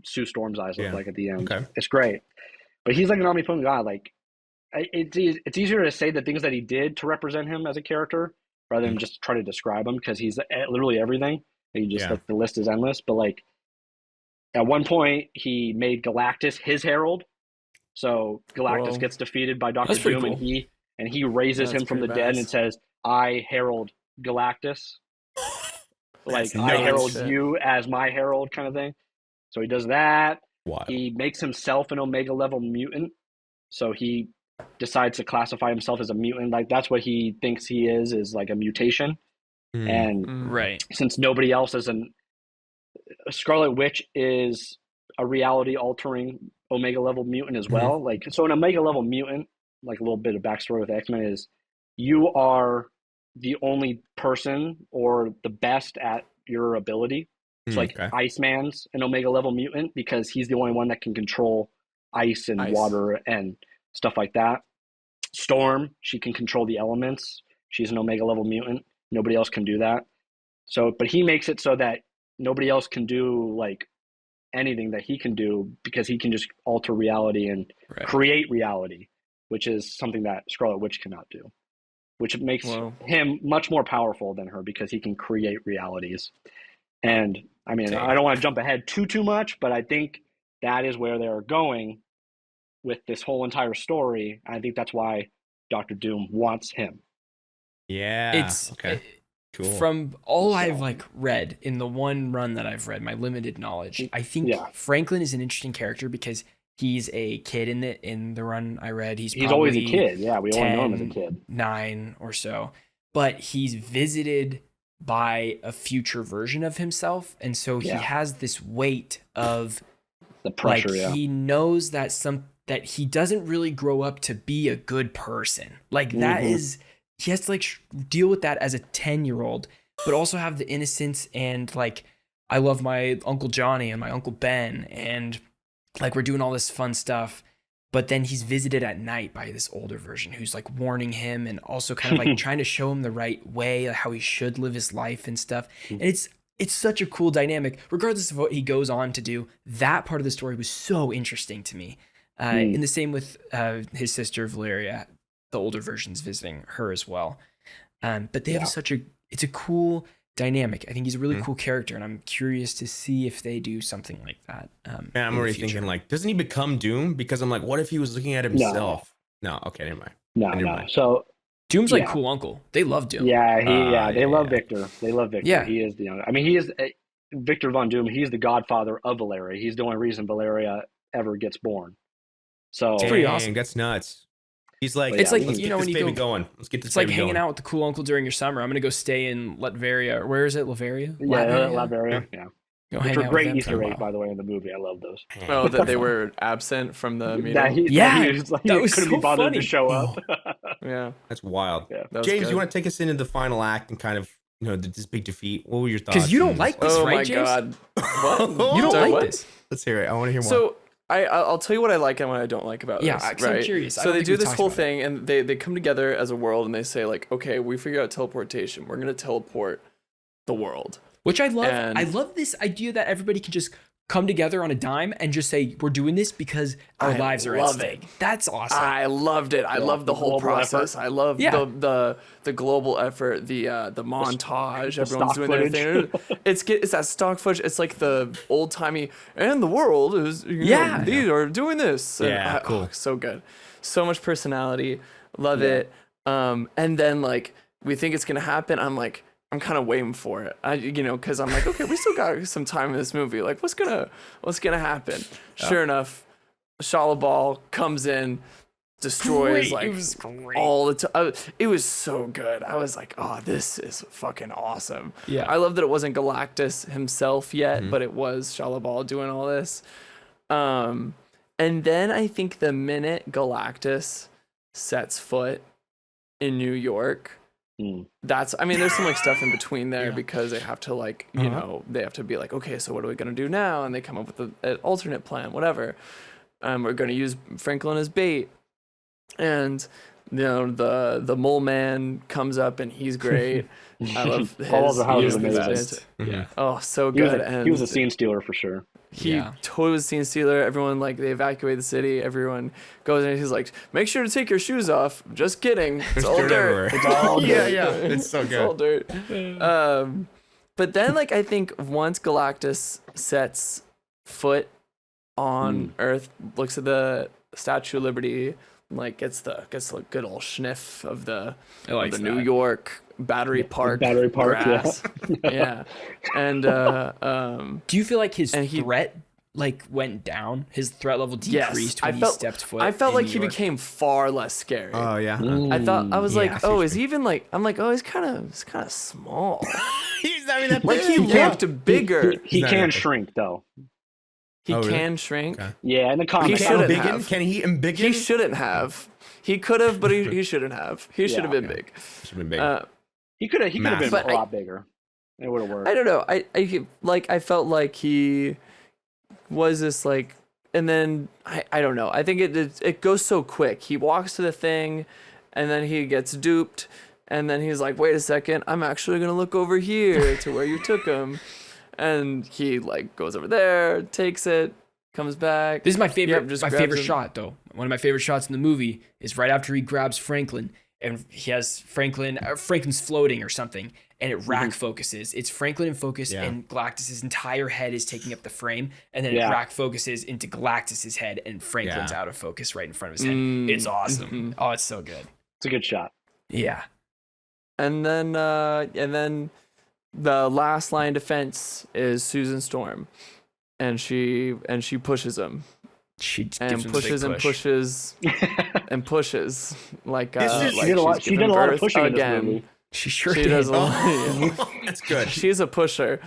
Sue Storm's eyes look like at the end. Okay. It's great, but he's like an omnipotent god. Like it's easier to say the things that he did to represent him as a character rather than just try to describe him because he's literally everything. He just like the list is endless. But like at one point he made Galactus his herald, so Galactus gets defeated by Doctor Doom, cool. and he raises him from the dead and says, "I herald Galactus." Like I herald you as my herald, kind of thing. So he does that. Wow. He makes himself an Omega level mutant. So he decides to classify himself as a mutant. Like that's what he thinks he is like a mutation. And since nobody else is Scarlet Witch is a reality altering Omega level mutant as well. Like so an Omega level mutant, like a little bit of backstory with X-Men is you are the only person or the best at your ability. So like Iceman's an Omega level mutant because he's the only one that can control ice and water and stuff like that. Storm, she can control the elements. She's an Omega level mutant. Nobody else can do that. So, but he makes it so that nobody else can do like anything that he can do because he can just alter reality and create reality, which is something that Scarlet Witch cannot do, which makes him much more powerful than her because he can create realities. And I mean, I don't want to jump ahead too much, but I think that is where they're going with this whole entire story. I think that's why Doctor Doom wants him. Yeah. It's cool. From all I've like read in the one run that I've read, my limited knowledge, I think Franklin is an interesting character because he's a kid in the run I read. He's always a kid. Yeah, we only know him as a kid. 9 or so. But he's visited by a future version of himself. And so he has this weight of the pressure. Like, he knows that that he doesn't really grow up to be a good person. Like that is, he has to like deal with that as a 10-year-old, but also have the innocence and like, I love my Uncle Johnny and my Uncle Ben and like we're doing all this fun stuff. But then he's visited at night by this older version who's like warning him and also kind of like trying to show him the right way, how he should live his life and stuff. And it's such a cool dynamic, regardless of what he goes on to do. That part of the story was so interesting to me. And the same with his sister Valeria, the older version's visiting her as well. But they have it's a cool dynamic. I think he's a really cool character, and I'm curious to see if they do something like that. Man, I'm already thinking like, doesn't he become Doom? Because I'm like, what if he was looking at himself? No, okay, never mind. No. So Doom's like Yeah. cool uncle. They love Doom. Yeah, they love yeah. Victor. They love Victor. Yeah. He is the young. I mean, he is Victor Von Doom. He's the godfather of Valeria. He's the only reason Valeria ever gets born. So It's pretty Dang, awesome. that's nuts. He's like, It's like, let's you get know, this when you baby go- going. Let's get this It's like baby hanging going. out with the cool uncle during your summer. I'm gonna go stay in Latveria. Where is it? Latveria? yeah, Latveria. Yeah, Go which hang were out with great them for Easter a eggs, while. by the way, in the movie. I love those. Oh, that they were absent from the meeting. Yeah, he was like, that he was couldn't so be bothered funny. to show up. Yeah, That's wild. Yeah. that was James, good. you want to take us into the final act and kind of, this big defeat? What were your thoughts? Because you don't on like this? this, Oh right, my James? god! What? You don't Sorry, like what? this. Let's hear it. I want to hear more. So I'll tell you what I like and what I don't like about Yeah, this. 'cause I'm Right? curious. I So don't they think do we this talked whole about it. thing and they come together as a world and they say like, okay, we figured out teleportation. We're gonna teleport the world. Which I love. And- I love this idea that everybody can just come together on a dime and just say we're doing this because our I lives are at love stake. it. That's awesome. I loved it. I loved the the whole global process. effort. I love Yeah. the global effort, the montage. Everyone's stock doing their footage. thing. It's that stock footage. It's like the old timey and the world is Yeah. these are doing this. And Yeah, cool. so good. So much personality. Love it. And then like we think it's gonna happen. I'm kind of waiting for it. Because I'm like, okay, we still got some time in this movie. Like, what's gonna happen? Sure enough, Shalabal comes in, destroys Great. like It was great. all the time. It was so good. I was like, oh, this is fucking awesome. Yeah. I love that it wasn't Galactus himself yet, but it was Shalabal doing all this. And then I think the minute Galactus sets foot in New York, there's some like stuff in between there because they have to like, they have to be like, okay, so what are we going to do now? And they come up with an alternate plan, whatever. We're going to use Franklin as bait. And, the mole man comes up and he's great. I love his. Paul Walter he is is the amazing. best. Yeah. Oh, so He was, good. he was a scene stealer for sure. He Yeah. totally was a scene stealer. Everyone, like, they evacuate the city. Everyone goes in. He's like, make sure to take your shoes off. Just kidding. It's all dirt dirt. everywhere. It's all dirt. yeah. It's so It's all good. dirt. But then, like, I think once Galactus sets foot on Earth, looks at the Statue of Liberty, like, gets the good old sniff of the New York Battery Park. Battery Park, grass. Yeah. And Do you feel like his And he- threat like went down? His threat level yes, decreased when he stepped foot. I felt in like New he York? became far less scary. Oh, yeah. I thought I was Yeah, I like, see what oh, you is he even like? I'm like, oh, he's kind of small. He's not even that Like he big. looked bigger. He No, can no. shrink though. He Oh, really? can shrink. Okay. Yeah, in the He comics. shouldn't Embiggen? have. Can he embiggen? He shouldn't have. He could have, but he shouldn't have. He should have been big. Should have been big. He could have been Massive. But a lot bigger. It would have worked. I don't know. I felt like he was this like, and then I don't know. I think it goes so quick. He walks to the thing, and then he gets duped, and then he's like, wait a second, I'm actually gonna look over here to where you took him, and he like goes over there, takes it, comes back. This is my favorite. Yep, just my grabs favorite him. shot, though. One of my favorite shots in the movie is right after he grabs Franklin, and he has Franklin's floating or something, and it rack focuses. It's Franklin in focus, Yeah. and Galactus's entire head is taking up the frame, and then Yeah. it rack focuses into Galactus's head, and Franklin's Yeah. out of focus right in front of his head. It's awesome. Oh, it's so good. It's a good shot. Yeah. And then the last line of defense is Susan Storm, and she pushes him She gives and him the pushes big and push. pushes and pushes like This is- She did a lot. she's She did giving a lot of birth pushing in this again. movie. She sure She did. does a lot. Oh, that's good. She's a pusher,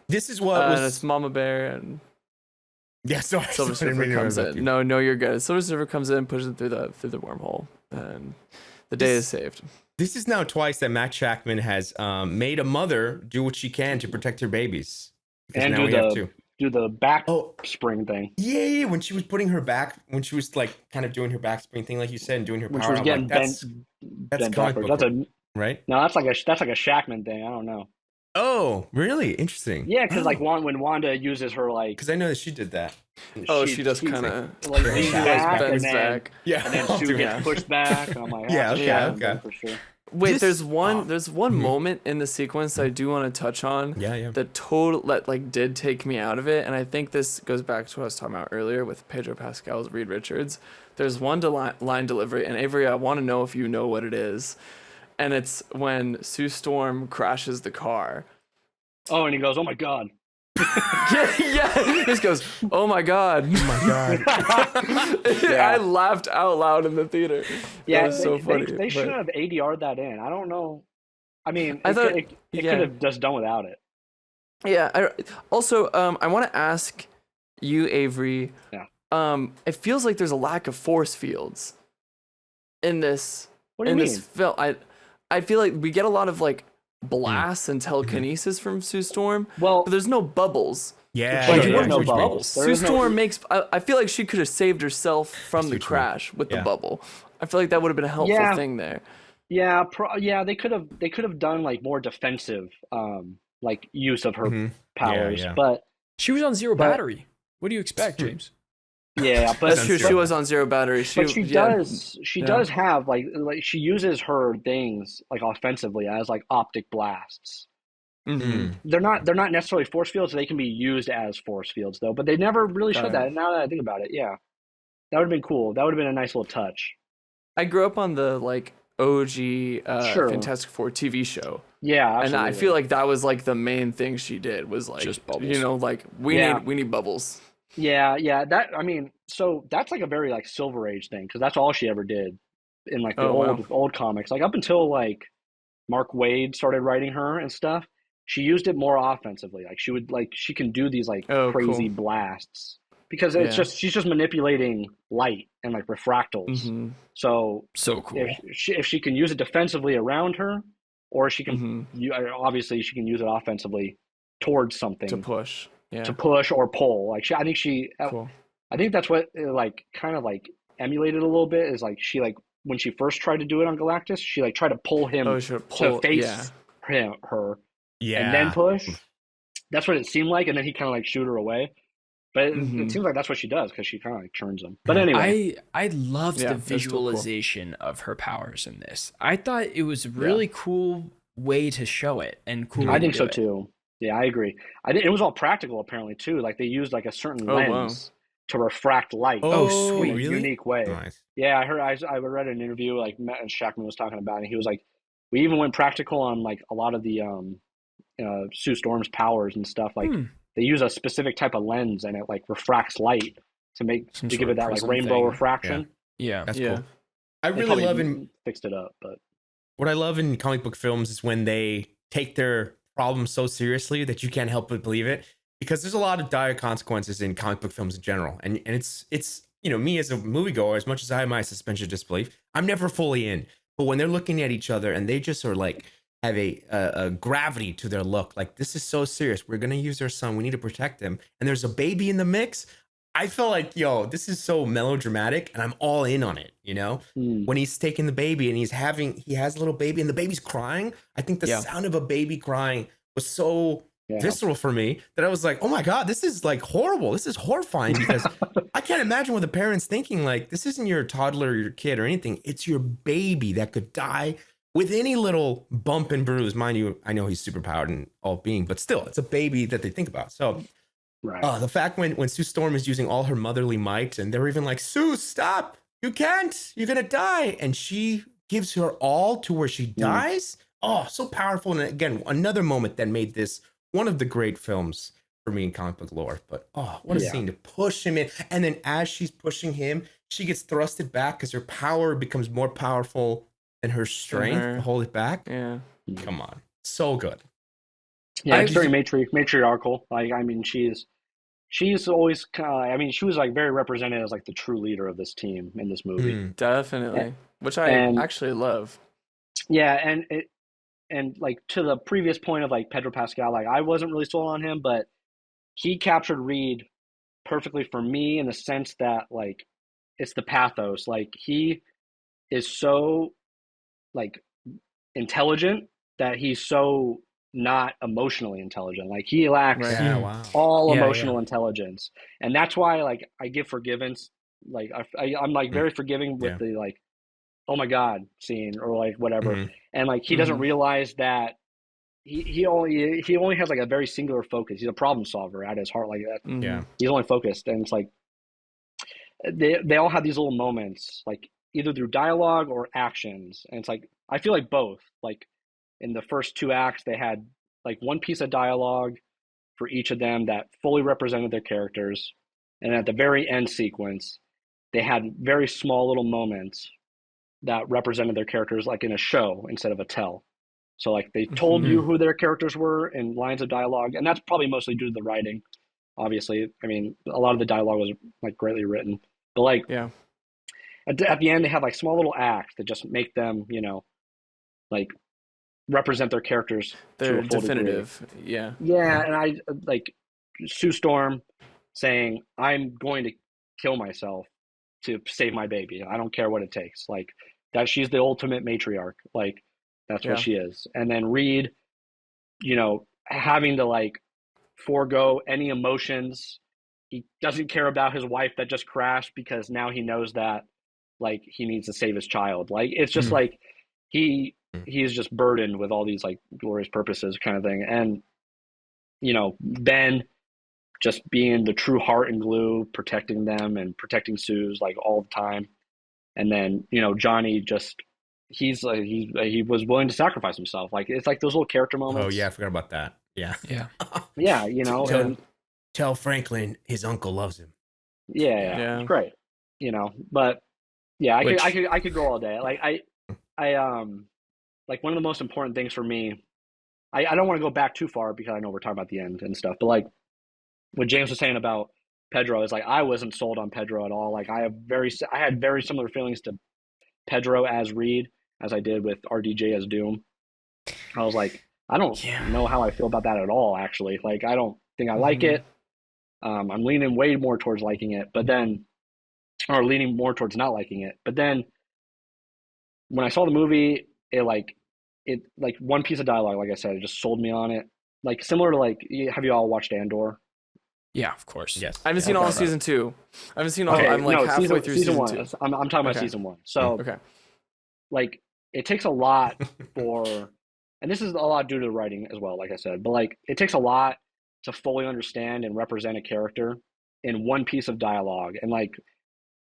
This is what and it's was. Mama Bear and Yeah, sorry. Silver I didn't Surfer mean to comes interrupt in. you. No, you're good. Silver Surfer comes in, pushes it through the wormhole, and the day is saved. This is now twice that Matt Shackman has made a mother do what she can to protect her babies. Because And now do we have the to. do the back Oh. spring thing. Yeah, when she was putting her back, when she was like kind of doing her back spring thing, like you said, and doing her When power, she was I'm getting like, bent, that's bent comic backwards. book, That's a right? no. That's like a Shackman thing. I don't know. Oh, really? Interesting. Yeah, because like when Wanda uses her like Because I know that she did that. Oh, she does kind of like She leans goes back bends and then back. Yeah. and then I'll Sue do gets it. pushed back. And I'm like, Yeah, that's a okay, Shackman okay. thing for sure. Wait, This- there's one mhm. moment in the sequence I do want to touch on. Yeah. That total that like did take me out of it, and I think this goes back to what I was talking about earlier with Pedro Pascal's Reed Richards. There's one line delivery, and Avery, I want to know if you know what it is. and it's when Sue Storm crashes the car. Oh, and he goes, "Oh my God." Yeah. He just goes, "Oh my God." Oh my God. Yeah. I laughed out loud in the theater. Yeah, That was so funny. they should but- have ADR'd that in. I don't know. I mean, I thought- it yeah. could have just done without it. Yeah. I want to ask you, Avery. Yeah. It feels like there's a lack of force fields in this. What do you in mean? this film, I feel like we get a lot of like blasts and telekinesis from Sue Storm, Well, but there's no bubbles. Yeah. Well, yeah, there yeah. were no Huge bubbles. There Sue is no- Storm makes. I feel like she could have saved herself from the huge crash with the Yeah. bubble. I feel like that would have been a helpful Yeah. thing there. Yeah, they could have done like more defensive, like use of her Mhm. powers. Yeah. But She was on zero But- battery. What do you expect, James? yeah, but That's true. Zero. She was on zero battery. but she yeah. does have like she uses her things like offensively as like optic blasts. Mhm. They're not necessarily force fields. They can be used as force fields though, but they never really showed Got that. Now that I think about it, yeah, that would have been cool. That would have been a nice little touch. I grew up on the like OG Sure. Fantastic Four TV show, Yeah, and I absolutely. feel like that was like the main thing she did was like Just bubbles. you know, like we Yeah. need bubbles. Yeah. That I mean, so that's like a very like Silver Age thing because that's all she ever did in like the Oh, wow. old comics. Like up until like Mark Waid started writing her and stuff, she used it more offensively. Like she can do these like Oh, crazy cool. blasts because it's Yeah. she's just manipulating light and like refractals. Mhm. So So cool. if she can use it defensively around her, or she can Mhm. obviously she can use it offensively towards something To push. Yeah. to push or pull. Like I think Cool. I think that's what like kind of like emulated a little bit is like she like when she first tried to do it on Galactus, she like tried to pull him Oh, sure. to Pull. face Yeah. her Yeah. and then push. That's what it seemed like, and then he kind of like shoot her away. But it Mhm. seems like that's what she does because she kind of like turns him. But anyway, I loved Yeah, the that's still cool. visualization of her powers in this. I thought it was a really cool way to show it and cool. I way to think do so it. too. Yeah, I agree. It was all practical apparently too. Like they used like a certain Oh, wow. lens to refract light. Oh, in a really? unique way. Nice. Yeah, I read an interview like Matt and Shackman was talking about it. And he was like, we even went practical on like a lot of the Sue Storm's powers and stuff. Like they use a specific type of lens and it like refracts light to Some give sort it of that like prism rainbow thing. refraction. Yeah. That's Yeah. cool. I They really probably love in fixed it up, but what I love in comic book films is when they take their problems so seriously that you can't help but believe it. Because there's a lot of dire consequences in comic book films in general, and it's you know, me as a moviegoer, as much as I have my suspension of disbelief, I'm never fully in. But when they're looking at each other and they just are like have a gravity to their look, like this is so serious. We're gonna use our son. We need to protect him. And there's a baby in the mix. I feel like, yo, this is so melodramatic, and I'm all in on it. You know, when he's taking the baby and he has a little baby, and the baby's crying. I think the sound of a baby crying was so visceral for me that I was like, oh my God, this is like horrible. This is horrifying because I can't imagine what the parents thinking. Like, this isn't your toddler or your kid or anything. It's your baby that could die with any little bump and bruise. Mind you, I know he's super powered and all being, but still, it's a baby that they think about. So the fact when Sue Storm is using all her motherly might and they're even like, Sue, stop. You can't. You're going to die. And she gives her all to where she dies. Oh, so powerful. And again, another moment that made this one of the great films for me in comic book lore. But what a scene to push him in. And then as she's pushing him, she gets thrusted back because her power becomes more powerful than her strength to hold it back. Yeah. Come on. So good. Yeah, it's very matriarchal. Like, I mean, she's always I mean, she was like very represented as like the true leader of this team in this movie. Definitely. Which I actually love. Yeah, and like to the previous point of like Pedro Pascal, like I wasn't really sold on him, but he captured Reed perfectly for me in the sense that like it's the pathos. Like he is so like intelligent that he's so not emotionally intelligent. Like he lacks all emotional intelligence, and that's why like I give forgivance. Like I'm like very forgiving with the like, oh my God scene or like whatever, and like he doesn't realize that he only has like a very singular focus. He's a problem solver at his heart, like that. He's only focused, and it's like they all have these little moments, like either through dialogue or actions, and it's like I feel like both. Like in the first two acts, they had like one piece of dialogue for each of them that fully represented their characters, and at the very end sequence, they had very small little moments that represented their characters, like in a show instead of a tell. So like they told you who their characters were in lines of dialogue, and that's probably mostly due to the writing. Obviously, I mean, a lot of the dialogue was like greatly written, but like Yeah. at the end, they have like small little acts that just make them, like represent their characters to They're a full definitive. degree. Yeah. Yeah, and I like Sue Storm saying, "I'm going to kill myself to save my baby. I don't care what it takes." Like that, she's the ultimate matriarch. Like that's what Yeah. she is. And then Reed, having to like forego any emotions. He doesn't care about his wife that just crashed because now he knows that like he needs to save his child. Like it's just like he is just burdened with all these like glorious purposes kind of thing. And Ben just being the true heart and glue, protecting them and protecting Sue's like all the time. And then, Johnny just he's like he was willing to sacrifice himself. Like it's like those little character moments. Oh yeah, I forgot about that. Yeah. Yeah. Yeah, and Tell Franklin his uncle loves him. yeah. It's great. But yeah, I could go all day. Like I like one of the most important things for me, I don't want to go back too far because I know we're talking about the end and stuff, but like what James was saying about Pedro is like I wasn't sold on Pedro at all. Like I had very similar feelings to Pedro as Reed as I did with RDJ as Doom. I was like, I don't know how I feel about that at all, actually. Like I don't think I like it. I'm leaning way more towards liking it, or leaning more towards not liking it. But then when I saw the movie, it one piece of dialogue, like I said, it just sold me on it. Like similar to like, have you all watched Andor? Yeah, of course. Yes. I haven't seen all of season 2. I haven't seen all. Okay, I'm like no, halfway through season 1. 2. I'm talking about season 1. So Okay. like it takes a lot and this is a lot due to the writing as well, like I said, but like it takes a lot to fully understand and represent a character in one piece of dialogue. And like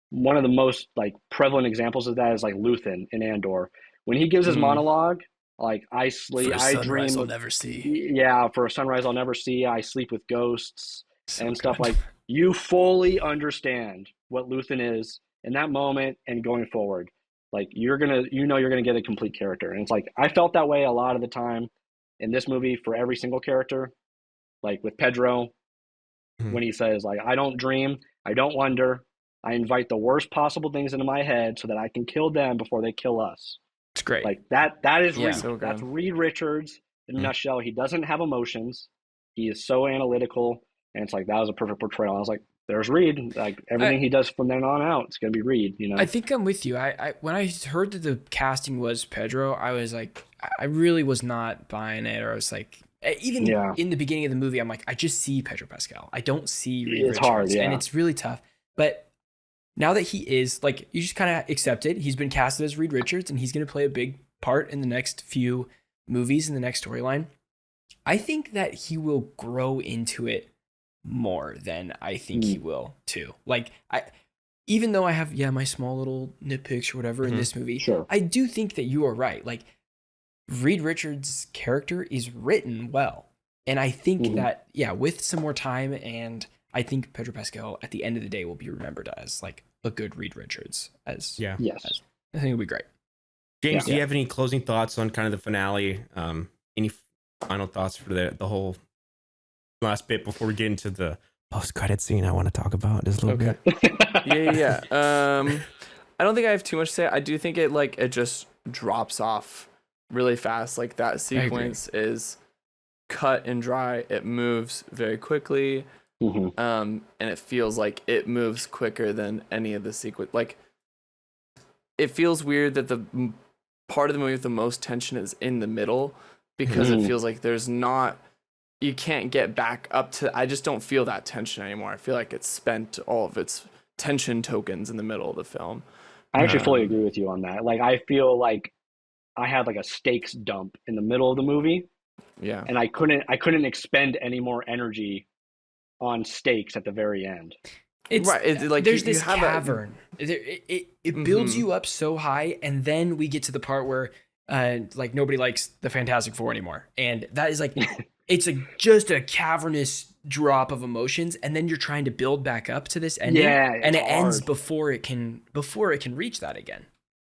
one of the most like prevalent examples of that is like Luthen in Andor. When he gives his monologue, like I sleep, I dream, I'll never see. yeah, for a sunrise I'll never see, I sleep with ghosts and stuff. good. Like you fully understand what Luthen is in that moment and going forward. Like you're gonna get a complete character. And it's like I felt that way a lot of the time in this movie for every single character. Like with Pedro, when he says like I don't dream, I don't wonder, I invite the worst possible things into my head so that I can kill them before they kill us. It's great. Like that is Yeah. Reed. So good. That's Reed Richards in a nutshell. He doesn't have emotions. He is so analytical, and it's like that was a perfect portrayal. I was like, there's Reed. Like everything he does from then on out, it's gonna be Reed. I think I'm with you. I when I heard that the casting was Pedro, I was like, I really was not buying it. Or I was like, even in the beginning of the movie, I'm like, I just see Pedro Pascal. I don't see Reed It's Richards, hard, yeah. and it's really tough. But now that he is like, you just kind of accept it. He's been casted as Reed Richards, and he's going to play a big part in the next few movies in the next storyline. I think that he will grow into it more than I think he will too. Like even though I have my small little nitpicks or whatever in this movie, I do think that you are right. Like Reed Richards' character is written well, and I think that with some more time, and I think Pedro Pascal at the end of the day will be remembered as like a good Reed Richards. I think it'll be great. James, do you have any closing thoughts on kind of the finale? Any final thoughts for the whole last bit before we get into the post-credit scene I want to talk about just a little bit? Yeah. I don't think I have too much to say. I do think it just drops off really fast. Like that sequence is cut and dry. It moves very quickly. And it feels like it moves quicker than any of the sequence. Like it feels weird that the part of the movie with the most tension is in the middle, because it feels like you can't get back up to. I just don't feel that tension anymore. I feel like it's spent all of its tension tokens in the middle of the film. I actually fully agree with you on that. Like I feel like I had like a stakes dump in the middle of the movie. Yeah. And I couldn't expend any more energy on stakes at the very end. It's right. It's like there's you this have cavern. It builds you up so high, and then we get to the part where like nobody likes the Fantastic Four anymore, and that is like it's just a cavernous drop of emotions, and then you're trying to build back up to this ending, and it ends before it can reach that again.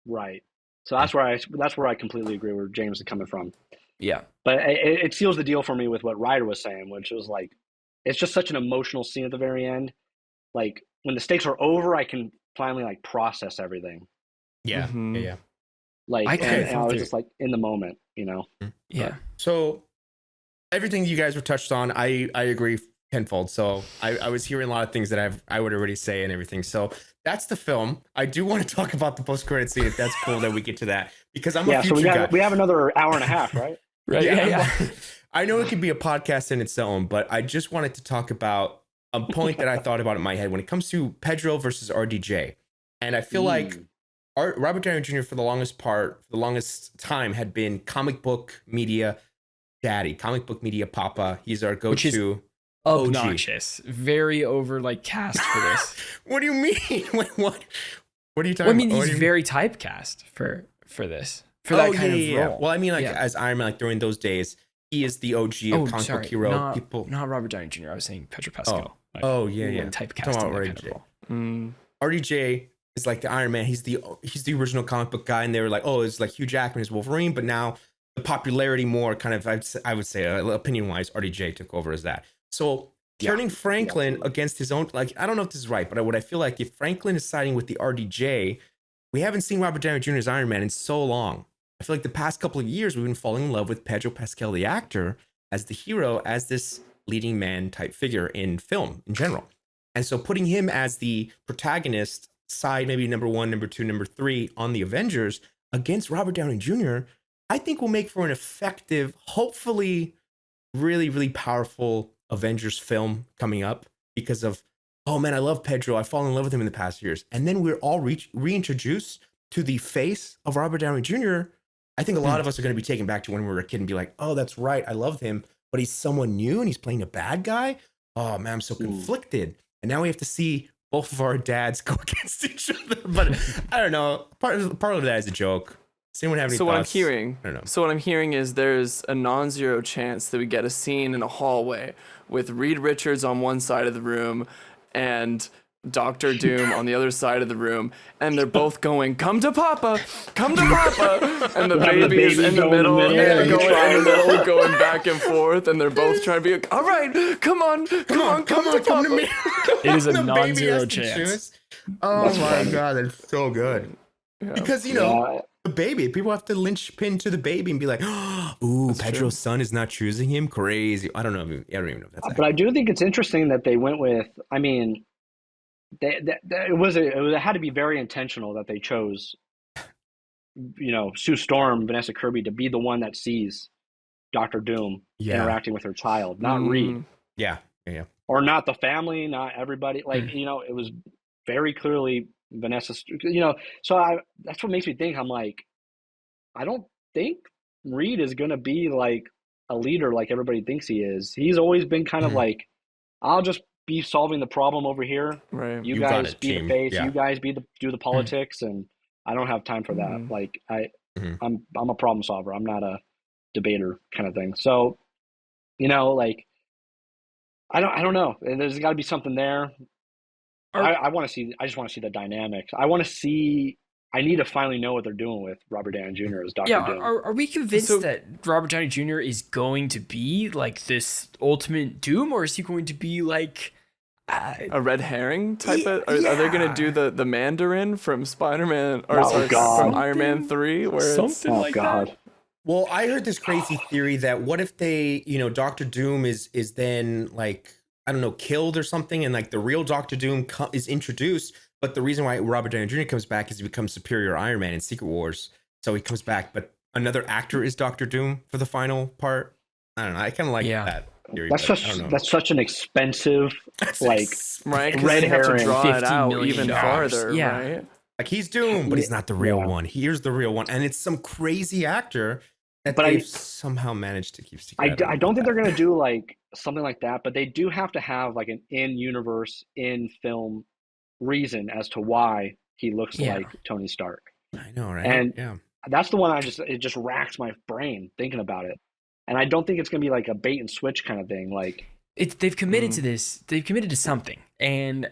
Right. So that's where I completely agree where James is coming from. Yeah. But it seals the deal for me with what Ryder was saying, which was like, it's just such an emotional scene at the very end. Like when the stakes are over, I can finally like process everything. Yeah. Yeah. Like, and I was just like in the moment, you know? Yeah. So everything you guys were touched on, I agree tenfold. So I was hearing a lot of things that I would already say and everything. So that's the film. I do want to talk about the post-credit scene if that's cool that we get to that, because I'm a future guy. We have another hour and a half, right? Right. Yeah. I know it could be a podcast in its own, but I just wanted to talk about a point that I thought about in my head when it comes to Pedro versus RDJ. And I feel like Robert Downey Jr. for the longest time had been comic book media daddy, comic book media papa. He's our go-to obnoxious, very over like cast for this. What do you mean? What are you talking about? I mean, he's very typecast for this. For that kind of role. Well, I mean, like as Iron Man, like during those days, he is the OG of comic book hero. Not Robert Downey Jr. I was saying Pedro Pascal. Typecast in that kind of role. RDJ is like the Iron Man. He's the original comic book guy, and they were like, oh, it's like Hugh Jackman is Wolverine, but now the popularity more kind of, I would say, opinion wise, RDJ took over as that. So turning Franklin against his own, like, I don't know if this is right, but what I feel like if Franklin is siding with the RDJ, we haven't seen Robert Downey Jr.'s Iron Man in so long. I feel like the past couple of years, we've been falling in love with Pedro Pascal, the actor, as the hero, as this leading man type figure in film in general. And so putting him as the protagonist side, maybe number 1, number 2, number 3 on the Avengers against Robert Downey Jr., I think will make for an effective, hopefully really, really powerful Avengers film coming up because of, oh man, I love Pedro. I fall in love with him in the past years. And then we're all reintroduced to the face of Robert Downey Jr. I think a lot of us are going to be taken back to when we were a kid and be like, oh, that's right. I loved him, but he's someone new and he's playing a bad guy. Oh man, I'm so conflicted. And now we have to see both of our dads go against each other. But I don't know. Part of that is a joke. Does anyone have any thoughts? What I'm hearing is there's a non-zero chance that we get a scene in a hallway with Reed Richards on one side of the room and Doctor Doom on the other side of the room, and they're both going, come to Papa, and the baby is in the middle, and they're going back and forth, and they're both trying to be like, all right, come on, come to me. It is a non-zero chance. Oh my God, that's so good. Yeah. Because, you know, the baby, people have to linchpin to the baby and be like, ooh, that's Pedro's son is not choosing him? Crazy. I don't even know if that's But I do think it's interesting that they went with, I mean, it had to be very intentional that they chose, you know, Sue Storm, Vanessa Kirby to be the one that sees Doctor Doom interacting with her child, not Reed. Yeah. Or not the family, not everybody. Like, you know, it was very clearly Vanessa, you know, so that's what makes me think, I'm like, I don't think Reed is going to be like a leader like everybody thinks he is. He's always been kind of like, I'll just be solving the problem over here. Right. You guys be the face. You guys do the politics, and I don't have time for that. Like I'm a problem solver. I'm not a debater kind of thing. So, you know, like I don't know. There's got to be something there. I want to see. I just want to see the dynamics. I need to finally know what they're doing with Robert Downey Jr. as Doctor Doom. Are we convinced that Robert Downey Jr. is going to be like this ultimate Doom, or is he going to be like a red herring type of? Are they going to do the Mandarin from Spider-Man from Iron Man 3, where something like that? Well, I heard this crazy theory that what if they, you know, Doctor Doom is then like, I don't know, killed or something, and like the real Doctor Doom is introduced. But the reason why Robert Downey Jr. comes back is he becomes Superior Iron Man in Secret Wars. So he comes back, but another actor is Doctor Doom for the final part. I don't know. I kind of like that theory. That's such an expensive, red herring. Have to draw it out even farther, right? Like he's Doom, but he's not the real one. Here's the real one, and it's some crazy actor that they've somehow managed to keep secret. I don't think they're gonna do like something like that, but they do have to have like an in-universe, in-film reason as to why he looks like Tony Stark. I know, right? And that's the one it just racks my brain thinking about it. And I don't think it's gonna be like a bait and switch kind of thing. Like they've committed to this. They've committed to something, and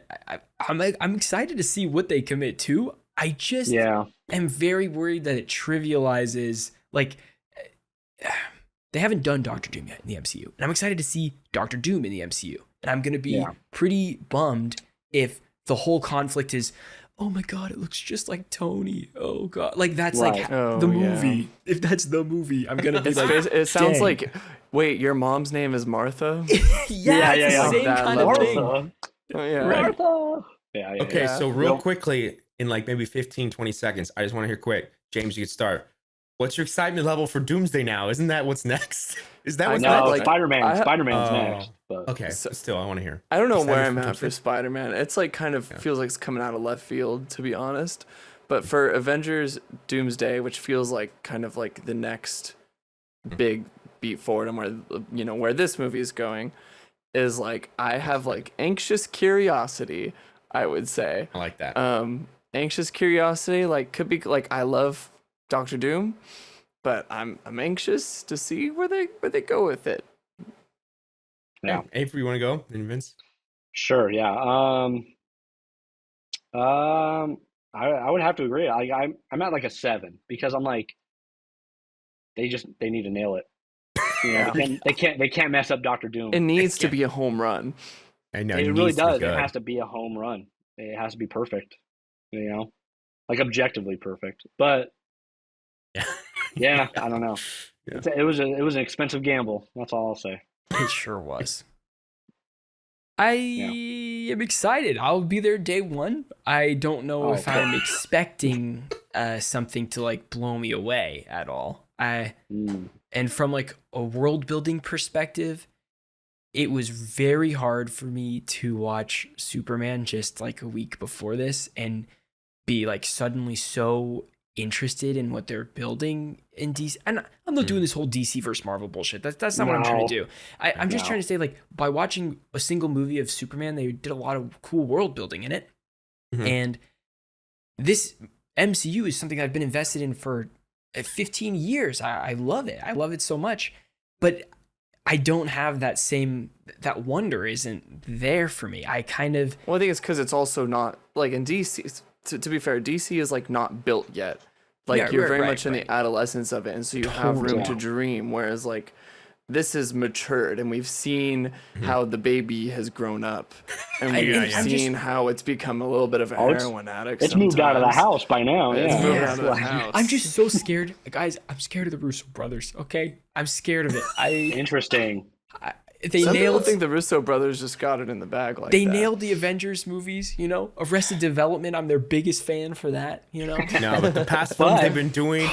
I'm excited to see what they commit to. I just am very worried that it trivializes, like, they haven't done Doctor Doom yet in the MCU, and I'm excited to see Doctor Doom in the MCU. And I'm gonna be pretty bummed if the whole conflict is, oh my god, it looks just like Tony. Oh god, like that's like the movie. If that's the movie, I'm gonna be like, it sounds like, wait, your mom's name is Martha? yeah, same kind of thing. Oh, yeah. Martha. Yeah. Okay, so real quickly, in like maybe 15, 20 seconds, I just want to hear quick. James, you could start. What's your excitement level for Doomsday now? Isn't that what's next? Is that what's next? Like, Spider-Man's next. But. Okay, still, I want to hear. I don't know where I'm at for Spider-Man. It's like kind of feels like it's coming out of left field, to be honest. But for Avengers Doomsday, which feels like kind of like the next big beat forward and where this movie is going, is like I have like anxious curiosity, I would say. I like that. Anxious curiosity, like could be like I love Doctor Doom, but I'm anxious to see where they go with it. Yeah. Avery, you want to go? Vince? Sure. Yeah. I would have to agree. I'm at like a 7 because I'm like, they need to nail it. You know, they can't mess up Doctor Doom. It needs to be a home run. I know it really does. It has to be a home run. It has to be perfect. You know, like objectively perfect. But yeah, I don't know. Yeah. It was an expensive gamble. That's all I'll say. It sure was. I am excited. I'll be there day one. I don't know if I'm expecting something to like blow me away at all. And from like a world building perspective, it was very hard for me to watch Superman just like a week before this and be like suddenly so interested in what they're building in DC. And I'm not doing this whole DC versus Marvel bullshit. That's not what I'm trying to do. I'm just trying to say, like, by watching a single movie of Superman, they did a lot of cool world building in it. Mm-hmm. And this MCU is something I've been invested in for 15 years. I love it. I love it so much. But I don't have that wonder isn't there for me. I think it's because it's also not, like, in DC, to be fair, DC is like not built yet. Like you're very much in the adolescence of it, and so you have room to dream. Whereas like this is matured, and we've seen how the baby has grown up, and we've seen how it's become a little bit of a heroin addict. It's moved out of the house by now. It's moved out of the house. I'm just so scared, guys. I'm scared of the Russo brothers. Okay, I'm scared of it. Interesting. Some people think the Russo brothers just got it in the bag like they nailed the Avengers movies, you know? Arrested Development, I'm their biggest fan for that, you know? No, but the past films they've been doing...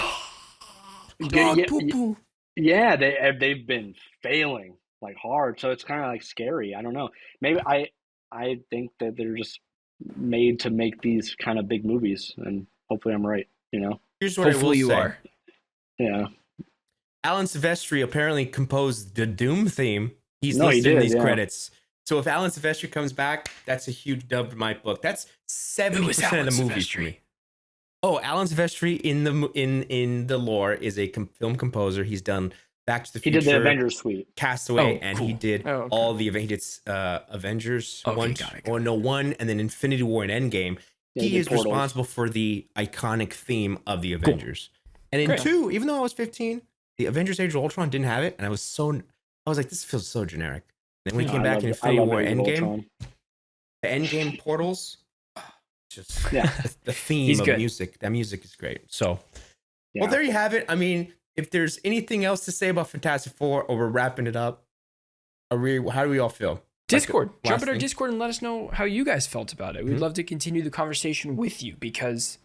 Yeah, they've been failing, like, hard, so it's kind of, like, scary. I don't know. Maybe I think that they're just made to make these kind of big movies, and hopefully I'm right, you know? Here's what hopefully you are. Yeah. Alan Silvestri apparently composed the Doom theme. He's listed in these credits. So if Alan Silvestri comes back, that's a huge dub in my book. That's 70% of the movie for me. Oh, Alan Silvestri in the lore is a film composer. He's done Back to the Future. He did the Avengers suite. Castaway, and he did all the Avengers 1, and then Infinity War and Endgame. Yeah, he is responsible for the iconic theme of the Avengers. And in 2, even though I was 15, the Avengers Age of Ultron didn't have it, and I was like, this feels so generic. And when he came back in Infinity War Endgame, the Endgame portals, just the theme of music. That music is great. So, well, there you have it. I mean, if there's anything else to say about Fantastic Four, or we're wrapping it up, how do we all feel? Discord. Jump in our Discord and let us know how you guys felt about it. We'd love to continue the conversation with you because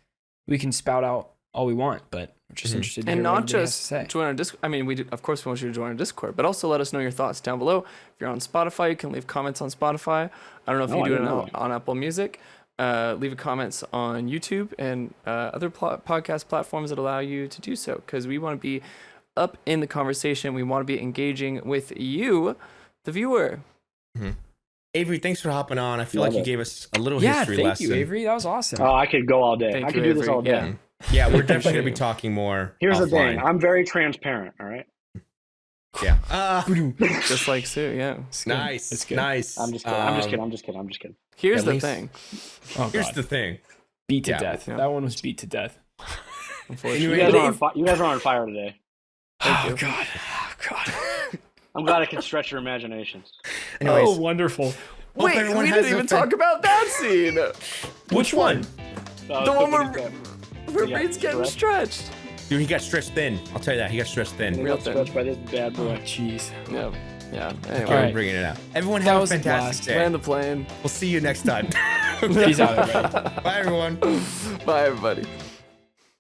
we can spout out all we want, but we're just interested in and not just join our Discord. I mean, we of course want you to join our Discord, but also let us know your thoughts down below. If you're on Spotify, you can leave comments on Spotify. I don't know if you do it on Apple Music. Leave comments on YouTube and other podcast platforms that allow you to do so, because we want to be up in the conversation. We want to be engaging with you, the viewer. Mm-hmm. Avery, thanks for hopping on. I feel like you gave us a little history lesson. Thank you, Avery. That was awesome. Oh, I could go all day. I could do this all day. Yeah, we're definitely gonna be talking more. Here's the offline. thing. I'm very transparent. All right. Yeah. Just like Sue, yeah. Nice. It's good. Nice. I'm just kidding. I'm just kidding. Here's At the least- thing. Oh, Here's God. the thing. Beat to Yeah. death. Yeah. That one was beat to death. Unfortunately. Anyway, You guys are on fire today. Oh, God. Oh, God. I'm glad I can stretch your imaginations. Anyways, Oh, wonderful. hope Wait, everyone we has didn't a even fan- talk about that scene. Which one? The one where Yeah, Reed's getting stretched. Dude, he got stretched thin. I'll tell you that. He got stretched thin. Real Real thin. stretched by this bad Oh, boy. jeez. Yeah. Yeah. Anyway, We're right. bringing it out. Everyone That have a was a fantastic blast. day. land the plane. We'll see you next time. Peace out, everybody. Bye, everyone. Bye, everybody.